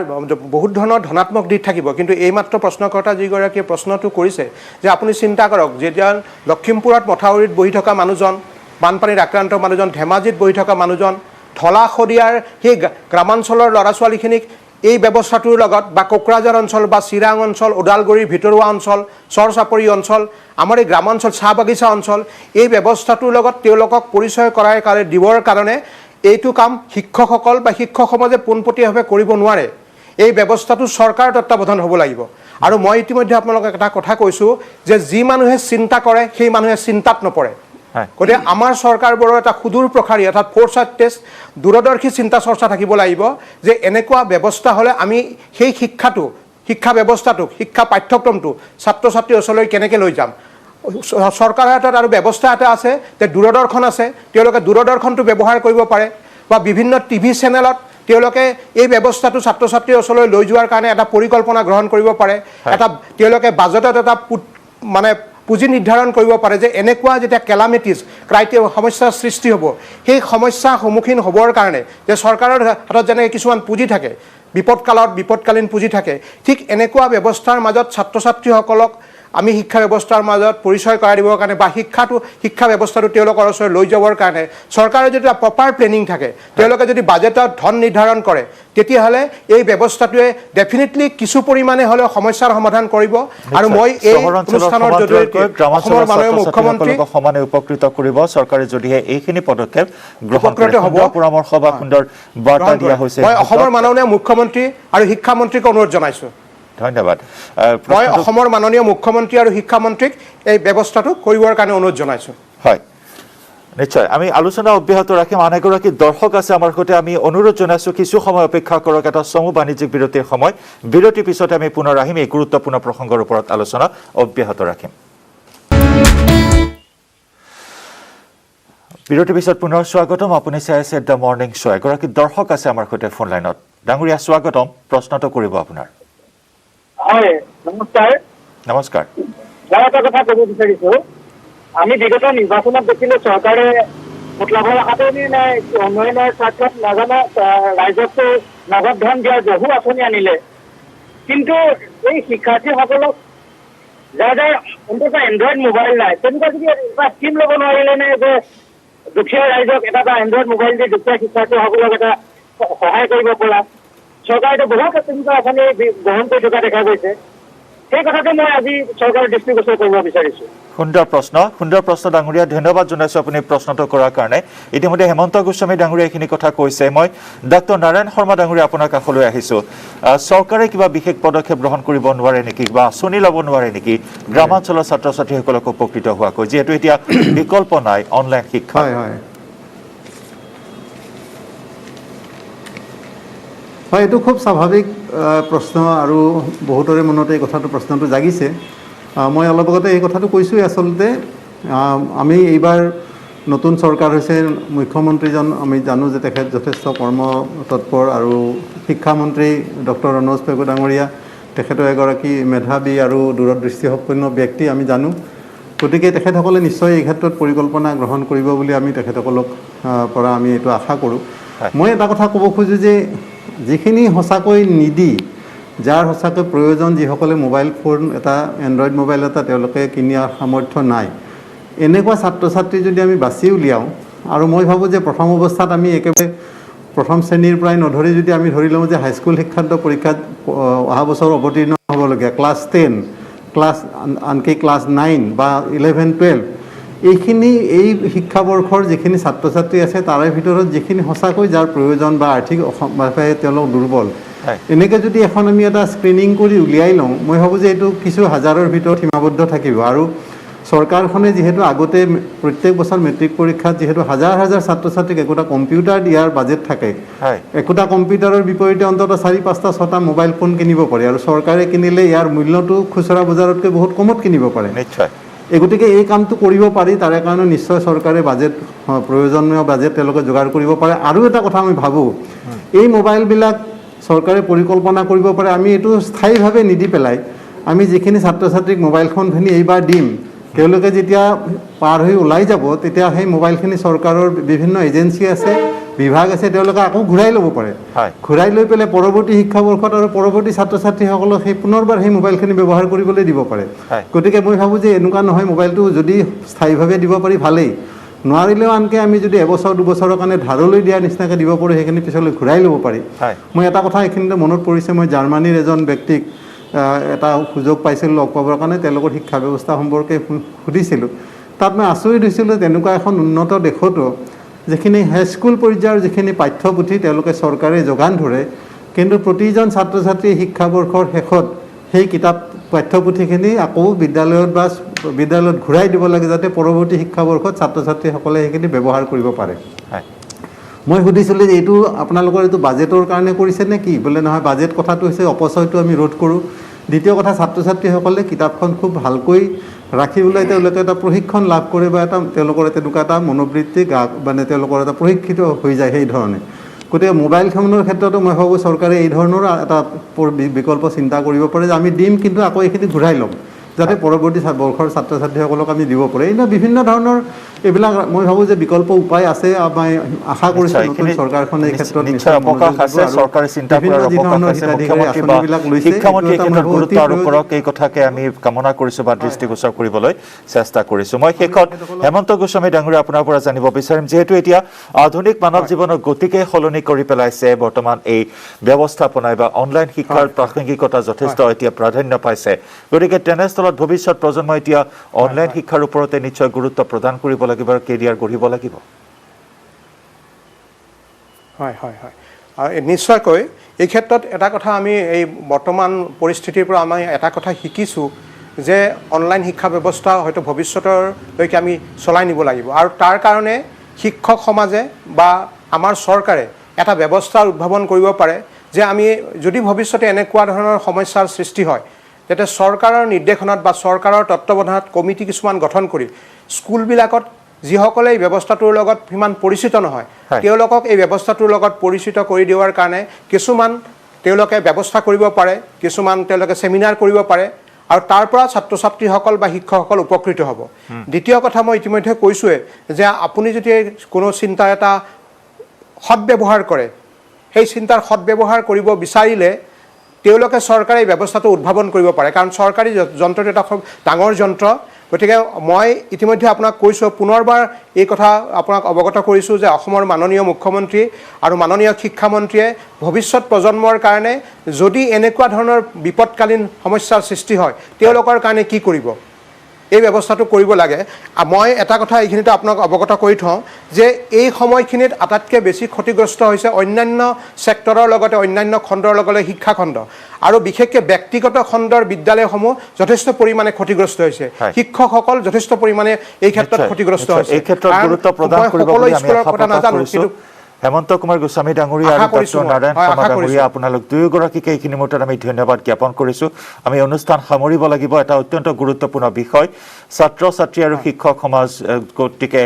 বহুত ধৰণৰ ধনাত্মক দিশ থাকিব কিন্তু এইমাত্ৰ প্ৰশ্নকৰ্তা যিগৰাকীয়ে প্ৰশ্নটো কৰিছে যে আপুনি চিন্তা কৰক যেতিয়া লখিমপুৰত মথাউৰিত বহি থকা মানুহজন বানপানীত আক্ৰান্ত মানুহজন ধেমাজিত বহি থকা মানুহজন ঢলা শদিয়াৰ সেই গ্ৰামাঞ্চলৰ ল'ৰা ছোৱালীখিনিক এই ব্যৱস্থাটোৰ লগত বা কোকৰাঝাৰ অঞ্চল বা চিৰাং অঞ্চল ওদালগুৰিৰ ভিতৰুৱা অঞ্চল চৰ চাপৰি অঞ্চল আমাৰ এই গ্ৰামাঞ্চল চাহ বাগিচা অঞ্চল এই ব্যৱস্থাটোৰ লগত তেওঁলোকক পৰিচয় দিবৰ কাৰণে এইটো কাম শিক্ষকসকল বা শিক্ষক সমাজে পোনপটীয়াভাৱে কৰিব নোৱাৰে এই ব্যৱস্থাটো চৰকাৰৰ তত্ত্বাৱধান হ'ব লাগিব আৰু মই ইতিমধ্যে আপোনালোকক এটা কথা কৈছোঁ যে যি মানুহে চিন্তা কৰে সেই মানুহে চিন্তাত নপৰে গতিকে আমাৰ চৰকাৰবোৰৰ এটা সুদূৰ প্ৰসাৰী অৰ্থাৎ ফ'ৰচাইট টেষ্ট দূৰদৰ্শী চিন্তা চৰ্চা থাকিব লাগিব যে এনেকুৱা ব্যৱস্থা হ'লে আমি সেই শিক্ষা ব্যৱস্থাটোক শিক্ষা পাঠ্যক্ৰমটো ছাত্ৰ ছাত্ৰীৰ ওচৰলৈ কেনেকৈ লৈ যাম চৰকাৰৰ হাতত আৰু ব্যৱস্থা এটা আছে যে দূৰদৰ্শন আছে তেওঁলোকে দূৰদৰ্শনটো ব্যৱহাৰ কৰিব পাৰে বা বিভিন্ন টিভি চেনেলত তেওঁলোকে এই ব্যৱস্থাটো ছাত্ৰ ছাত্ৰীৰ ওচৰলৈ লৈ যোৱাৰ কাৰণে এটা পৰিকল্পনা গ্ৰহণ কৰিব পাৰে এটা তেওঁলোকে বাজেটত এটা মানে পুঁজি নিৰ্ধাৰণ কৰিব পাৰে যে এনেকুৱা যেতিয়া কেলামিটিজ সমস্যাৰ সৃষ্টি হ'ব সেই সমস্যা সন্মুখীন হ'বৰ কাৰণে যে চৰকাৰৰ হাতত যেনেকৈ কিছুমান পুঁজি থাকে বিপদকালীন পুঁজি থাকে ঠিক এনেকুৱা ব্যৱস্থাৰ মাজত ছাত্ৰ ছাত্ৰীসকলক আমি শিক্ষা ব্যৱস্থাৰ মাজত পৰিচয় কৰাই দিবৰ কাৰণে বা শিক্ষা ব্যৱস্থাটো তেওঁলোকৰ ওচৰত লৈ যাবৰ কাৰণে চৰকাৰে যদি প্ৰপাৰ প্লেনিং থাকে তেওঁলোকে যদি বাজেটত ধন নিৰ্ধাৰণ কৰে তেতিয়াহ'লে এই ব্যৱস্থাটোৱে ডেফিনেটলি কিছু পৰিমাণে হ'লেও সমস্যাৰ সমাধান কৰিব আৰু মই এই অনুষ্ঠানৰ জৰিয়তে অসমৰ মাননীয় মুখ্যমন্ত্ৰীক সমানে উপকৃত কৰিব চৰকাৰে যদিহে এইখিনি পদক্ষেপ গ্ৰহণ কৰে পৰামৰ্শ বা সুন্দৰ বাৰ্তা দিয়া হৈছে মই অসমৰ মাননীয় মুখ্যমন্ত্ৰী আৰু শিক্ষামন্ত্ৰীক অনুৰোধ জনাইছোঁ ধন্যবাদ মই অসমৰ মাননীয় মুখ্যমন্ত্ৰী আৰু শিক্ষামন্ত্ৰীক এই ব্যৱস্থাটো কৰিবৰ কাৰণে অনুৰোধ জনাইছোঁ হয় নিশ্চয় আমি আলোচনা অব্যাহত ৰাখিম আন এগৰাকী দৰ্শক আছে আমাৰ সৈতে আমি অনুৰোধ জনাইছোঁ কিছু সময় অপেক্ষা কৰক এটা চমু বাণিজ্যিক বিৰতিৰ সময় বিৰতিৰ পিছতে আমি পুনৰ আহিম এই গুৰুত্বপূৰ্ণ প্ৰসংগৰ ওপৰত আলোচনা অব্যাহত ৰাখিম বিৰতিৰ পিছত পুনৰ স্বাগতম আপুনি চাই আছে দ্য মৰ্ণিং শ্ব' এগৰাকী দৰ্শক আছে আমাৰ সৈতে ফোন লাইনত ডাঙৰীয়া স্বাগতম প্ৰশ্নটো কৰিব আপোনাৰ হয় নমস্কাৰ নমস্কাৰ মই এটা কথা ক'ব বিচাৰিছোঁ আমি বিগত নিৰ্বাচনত দেখিলোঁ চৰকাৰে ভোটলাভৰ আশাতেই নে উন্নয়নৰ স্বাৰ্থত নাজানো ৰাইজকতো নগদ ধন দিয়াৰ বহু আঁচনি আনিলে কিন্তু এই শিক্ষাৰ্থীসকলক যাৰ অন্তত এণ্ড্ৰইড মোবাইল নাই তেনেকুৱা যদি এটা স্কীম ল'ব নোৱাৰিলে নে যে দুখীয়া ৰাইজক এটা এণ্ড্ৰইড মোবাইল দি দুখীয়া শিক্ষাৰ্থীসকলক এটা সহায় কৰিব পৰা চৰকাৰে বহুত তেনেকুৱা আঁচনি গ্ৰহণ কৰি থকা দেখা গৈছে সেই কথাটো মই আজি চৰকাৰৰ দৃষ্টিগোচৰ কৰিব বিচাৰিছোঁ সুন্দৰ প্ৰশ্ন ডাঙৰীয়া ধন্যবাদ জনাইছোঁ আপুনি প্ৰশ্নটো কৰাৰ কাৰণে ইতিমধ্যে হেমন্ত গোস্বামী ডাঙৰীয়া এইখিনি কথা কৈছে মই ডাক্তৰ নাৰায়ণ শৰ্মা ডাঙৰীয়া আপোনাৰ কাষলৈ আহিছোঁ চৰকাৰে কিবা বিশেষ পদক্ষেপ গ্ৰহণ কৰিব নোৱাৰে নেকি বা আঁচনি ল'ব নোৱাৰে নেকি গ্ৰামাঞ্চলৰ ছাত্ৰ ছাত্ৰীসকলক উপকৃত হোৱাকৈ যিহেতু এতিয়া বিকল্প নাই অনলাইন শিক্ষা হয় এইটো খুব স্বাভাৱিক প্ৰশ্ন আৰু বহুতৰে মনতে এই প্ৰশ্নটো জাগিছে মই অলপ আগতে এই কথাটো কৈছোঁৱেই আচলতে আমি এইবাৰ নতুন চৰকাৰ হৈছে মুখ্যমন্ত্ৰীজন আমি জানো যে তেখেত যথেষ্ট কৰ্মতৎপৰ আৰু শিক্ষামন্ত্ৰী ডক্টৰ ৰণোজ পেগু ডাঙৰীয়া তেখেতো এগৰাকী মেধাৱী আৰু দূৰদৃষ্টিসম্পন্ন ব্যক্তি আমি জানো গতিকে তেখেতসকলে নিশ্চয় এই ক্ষেত্ৰত পৰিকল্পনা গ্ৰহণ কৰিব বুলি আমি তেখেতসকলক পৰা আমি এইটো আশা কৰোঁ মই এটা কথা ক'ব খোজোঁ যে যিখিনি সঁচাকৈ নিদি যাৰ সঁচাকৈ প্ৰয়োজন যিসকলে মোবাইল ফোন এটা এণ্ড্ৰইড মোবাইল এটা তেওঁলোকে কিনাৰ সামৰ্থ্য নাই এনেকুৱা ছাত্ৰ ছাত্ৰী যদি আমি বাছি উলিয়াওঁ আৰু মই ভাবোঁ যে প্ৰথম অৱস্থাত আমি একেবাৰে প্ৰথম শ্ৰেণীৰ পৰাই নধৰি যদি আমি ধৰি লওঁ যে হাইস্কুল শিক্ষান্ত পৰীক্ষাত অহা বছৰ অৱতীৰ্ণ হ'বলগীয়া ক্লাছ 10 আনকি ক্লাছ 9 বা 11-12 এইখিনি এই শিক্ষাবৰ্ষৰ যিখিনি ছাত্ৰ ছাত্ৰী আছে তাৰে ভিতৰত যিখিনি সঁচাকৈ যাৰ প্ৰয়োজন বা আৰ্থিকভাৱে তেওঁলোক দুৰ্বল এনেকৈ যদি এখন আমি এটা স্ক্ৰিনিং কৰি উলিয়াই লওঁ মই ভাবোঁ যে এইটো কিছু হাজাৰৰ ভিতৰত সীমাবদ্ধ থাকিব আৰু চৰকাৰখনে যিহেতু আগতে প্ৰত্যেক বছৰ মেট্ৰিক পৰীক্ষাত যিহেতু হাজাৰ হাজাৰ ছাত্ৰ ছাত্ৰীক একোটা কম্পিউটাৰ দিয়াৰ বাজেট থাকে একোটা কম্পিউটাৰৰ বিপৰীতে অন্ততঃ 4-5-6টা মোবাইল ফোন কিনিব পাৰে আৰু চৰকাৰে কিনিলে ইয়াৰ মূল্যটো খুচুৰা বজাৰতকৈ বহুত কমত কিনিব পাৰে নিশ্চয় গতিকে এই কামটো কৰিব পাৰি তাৰে কাৰণে নিশ্চয় চৰকাৰে প্ৰয়োজনীয় বাজেট তেওঁলোকে যোগাৰ কৰিব পাৰে আৰু এটা কথা আমি ভাবোঁ এই মোবাইলবিলাক চৰকাৰে পৰিকল্পনা কৰিব পাৰে আমি এইটো স্থায়ীভাৱে নিদি পেলাই আমি যিখিনি ছাত্ৰ ছাত্ৰীক মোবাইলখিনি এইবাৰ দিম তেওঁলোকে যেতিয়া পাৰ হৈ ওলাই যাব তেতিয়া সেই মোবাইলখিনি চৰকাৰৰ বিভিন্ন এজেঞ্চি আছে বিভাগ আছে তেওঁলোকে আকৌ ঘূৰাই ল'ব পাৰে ঘূৰাই লৈ পেলাই পৰৱৰ্তী শিক্ষাবৰ্ষত আৰু পৰৱৰ্তী ছাত্ৰ ছাত্ৰীসকলক সেই পুনৰবাৰ সেই মোবাইলখিনি ব্যৱহাৰ কৰিবলৈ দিব পাৰে গতিকে মই ভাবোঁ যে এনেকুৱা নহয় মোবাইলটো যদি স্থায়ীভাৱে দিব পাৰি ভালেই নোৱাৰিলেও আনকি আমি যদি এবছৰ দুবছৰৰ কাৰণে ধাৰলৈ দিয়াৰ নিচিনাকৈ দিব পাৰোঁ সেইখিনি পিছলৈ ঘূৰাই ল'ব পাৰি মই এটা কথা এইখিনিতে মনত পৰিছে মই জাৰ্মানীৰ এজন ব্যক্তিক এটা সুযোগ পাইছিলোঁ লগ পাবৰ কাৰণে তেওঁলোকৰ শিক্ষা ব্যৱস্থা সম্পৰ্কে সুধিছিলোঁ তাত মই আচৰিত হৈছিলোঁ তেনেকুৱা এখন উন্নত দেশতো যিখিনি হাইস্কুল পৰ্যায়ৰ যিখিনি পাঠ্যপুথি তেওঁলোকে চৰকাৰে যোগান ধৰে কিন্তু প্ৰতিজন ছাত্ৰ ছাত্ৰী শিক্ষাবৰ্ষৰ শেষত সেই পাঠ্যপুথিখিনি আকৌ বিদ্যালয়ত ঘূৰাই দিব লাগে যাতে পৰৱৰ্তী শিক্ষাবৰ্ষত ছাত্ৰ ছাত্ৰীসকলে সেইখিনি ব্যৱহাৰ কৰিব পাৰে মই সুধিছিলোঁ যে এইটো আপোনালোকৰ এইটো বাজেটৰ কাৰণে কৰিছে নে কি বোলে নহয় বাজেট কথাটো হৈছে অপচয়টো আমি ৰোধ কৰোঁ দ্বিতীয় কথা ছাত্ৰ ছাত্ৰীসকলে কিতাপখন খুব ভালকৈ ৰাখিবলৈ তেওঁলোকে এটা প্ৰশিক্ষণ লাভ কৰে বা তেওঁলোকৰ তেনেকুৱা এটা মনোবৃত্তি মানে তেওঁলোকৰ এটা প্ৰশিক্ষিত হৈ যায় সেই ধৰণে গতিকে মোবাইল ফোনৰ ক্ষেত্ৰতো মই ভাবোঁ চৰকাৰে এই ধৰণৰ এটা বিকল্প চিন্তা কৰিব পাৰে যে আমি দিম কিন্তু আকৌ এইখিনি ঘূৰাই ল'ম যাতে পৰৱৰ্তী বৰ্ষৰ ছাত্ৰ ছাত্ৰীসকলক আমি দিব পাৰোঁ এনে বিভিন্ন ধৰণৰ এইবিলাক মই ভাবোঁ যে বিকল্প উপায় আছে মই আশা কৰিছোঁ নতুন চৰকাৰখনে এই ক্ষেত্ৰত নিশ্চয় অৱকাশ আছে চৰকাৰে চিন্তা কৰাৰ অৱকাশ আছে মুখ্যমন্ত্ৰী বা শিক্ষামন্ত্ৰী এই ক্ষেত্ৰত গুৰুত্ব আৰোপ কৰক এই কথাকে আমি কামনা কৰিছোঁ বা দৃষ্টিগোচৰ কৰিবলৈ চেষ্টা কৰিছোঁ মই শেষত হেমন্ত গোস্বামী ডাঙৰীয়া আপোনাৰ পৰা জানিব বিচাৰিম যিহেতু এতিয়া আধুনিক মানৱ জীৱনৰ গতিকে সলনি কৰি পেলাইছে বৰ্তমান এই ব্যৱস্থাপনাই বা অনলাইন শিক্ষাৰ প্ৰাসংগিকতা যথেষ্ট এতিয়া প্ৰাধান্য পাইছে গতিকে তেনেস্থলত ভৱিষ্যত প্ৰজন্ম এতিয়া অনলাইন শিক্ষাৰ ওপৰতে নিশ্চয় গুৰুত্ব প্ৰদান কৰিব লাগিব আৰু কেৰিয়াৰ গঢ়িব লাগিব হয় হয় হয় আৰু নিশ্চয়কৈ এই ক্ষেত্ৰত এটা কথা আমি এই বৰ্তমান পৰিস্থিতিৰ পৰা আমি এটা কথা শিকিছোঁ যে অনলাইন শিক্ষা ব্যৱস্থা হয়তো ভৱিষ্যতলৈকে আমি চলাই নিব লাগিব আৰু তাৰ কাৰণে শিক্ষক সমাজে বা আমাৰ চৰকাৰে এটা ব্যৱস্থা উদ্ভাৱন কৰিব পাৰে যে আমি যদি ভৱিষ্যতে এনেকুৱা ধৰণৰ সমস্যাৰ সৃষ্টি হয় যাতে চৰকাৰৰ নিৰ্দেশনাত বা চৰকাৰৰ তত্ত্বাৱধানত কমিটি কিছুমান গঠন কৰি স্কুলবিলাকত যিসকলে এই ব্যৱস্থাটোৰ লগত সিমান পৰিচিত নহয় তেওঁলোকক এই ব্যৱস্থাটোৰ লগত পৰিচিত কৰি দিয়াৰ কাৰণে কিছুমান তেওঁলোকে ব্যৱস্থা কৰিব পাৰে কিছুমান তেওঁলোকে সেমিনাৰ কৰিব পাৰে আৰু তাৰ পৰা ছাত্ৰ ছাত্ৰীসকল বা শিক্ষকসকল উপকৃত হ'ব দ্বিতীয় কথা মই ইতিমধ্যে কৈছোঁৱে যে আপুনি যদি কোনো চিন্তাৰ এটা সৎব্যৱহাৰ কৰে সেই চিন্তাৰ সৎব্যৱহাৰ কৰিব বিচাৰিলে তেওঁলোকে চৰকাৰে এই ব্যৱস্থাটো উদ্ভাৱন কৰিব পাৰে কাৰণ চৰকাৰী যন্ত্ৰটো এটা খুব ডাঙৰ যন্ত্ৰ গতিকে মই ইতিমধ্যে আপোনাক কৈছোঁ পুনৰবাৰ এই কথা আপোনাক অৱগত কৰিছোঁ যে অসমৰ মাননীয় মুখ্যমন্ত্ৰী আৰু মাননীয় শিক্ষামন্ত্ৰীয়ে ভৱিষ্যত প্ৰজন্মৰ কাৰণে যদি এনেকুৱা ধৰণৰ বিপদকালীন সমস্যাৰ সৃষ্টি হয় তেওঁলোকৰ কাৰণে কি কৰিব এই ব্যৱস্থাটো কৰিব লাগে মই এটা কথা এইখিনিতে আপোনাক অৱগত কৰি থওঁ যে এই সময়খিনিত আটাইতকৈ বেছি ক্ষতিগ্ৰস্ত হৈছে অন্যান্য ছেক্টৰৰ লগতে অন্যান্য খণ্ডৰ লগতে শিক্ষাখণ্ড আৰু বিশেষকৈ ব্যক্তিগত খণ্ডৰ বিদ্যালয়সমূহ যথেষ্ট পৰিমাণে ক্ষতিগ্ৰস্ত হৈছে শিক্ষকসকল যথেষ্ট পৰিমাণে এই ক্ষেত্ৰত ক্ষতিগ্ৰস্ত হৈছে এই ক্ষেত্ৰত গুৰুত্ব প্ৰদান কৰিব বুলি আমি আশা কৰিছোঁ হেমন্ত কুমাৰ গোস্বামী ডাঙৰীয়া আৰু ডক্টৰ নাৰায়ণ শৰ্মা ডাঙৰীয়া আপোনালোক দুয়োগৰাকীকে এইখিনি মুহূৰ্তত আমি ধন্যবাদ জ্ঞাপন কৰিছোঁ আমি অনুষ্ঠান সামৰিব লাগিব এটা অত্যন্ত গুৰুত্বপূৰ্ণ বিষয় ছাত্ৰ ছাত্ৰী আৰু শিক্ষক সমাজ গতিকে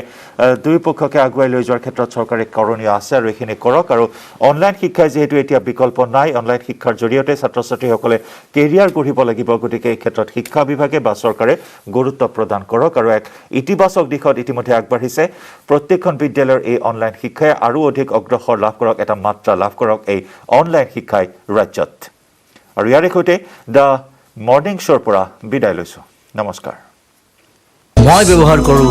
দুই পক্ষকে আগুৱাই লৈ যোৱাৰ ক্ষেত্ৰত চৰকাৰে কৰণীয় আছে আৰু এইখিনি কৰক আৰু অনলাইন শিক্ষাই যিহেতু এতিয়া বিকল্প নাই অনলাইন শিক্ষাৰ জৰিয়তে ছাত্ৰ ছাত্ৰীসকলে কেৰিয়াৰ গঢ়িব লাগিব গতিকে এই ক্ষেত্ৰত শিক্ষা বিভাগে বা চৰকাৰে গুৰুত্ব প্ৰদান কৰক আৰু এক ইতিবাচক দিশত ইতিমধ্যে আগবাঢ়িছে প্ৰত্যেকখন বিদ্যালয়ৰ এই অনলাইন শিক্ষাই আৰু অধিক অগ্ৰসৰ লাভ কৰক এটা মাত্ৰা লাভ কৰক এই অনলাইন শিক্ষাই ৰাজ্যত আৰু ইয়াৰে সৈতে দ্য মৰ্নিং শ্ব'ৰ পৰা বিদায় লৈছোঁ নমস্কাৰ মই ব্যৱহাৰ কৰোঁ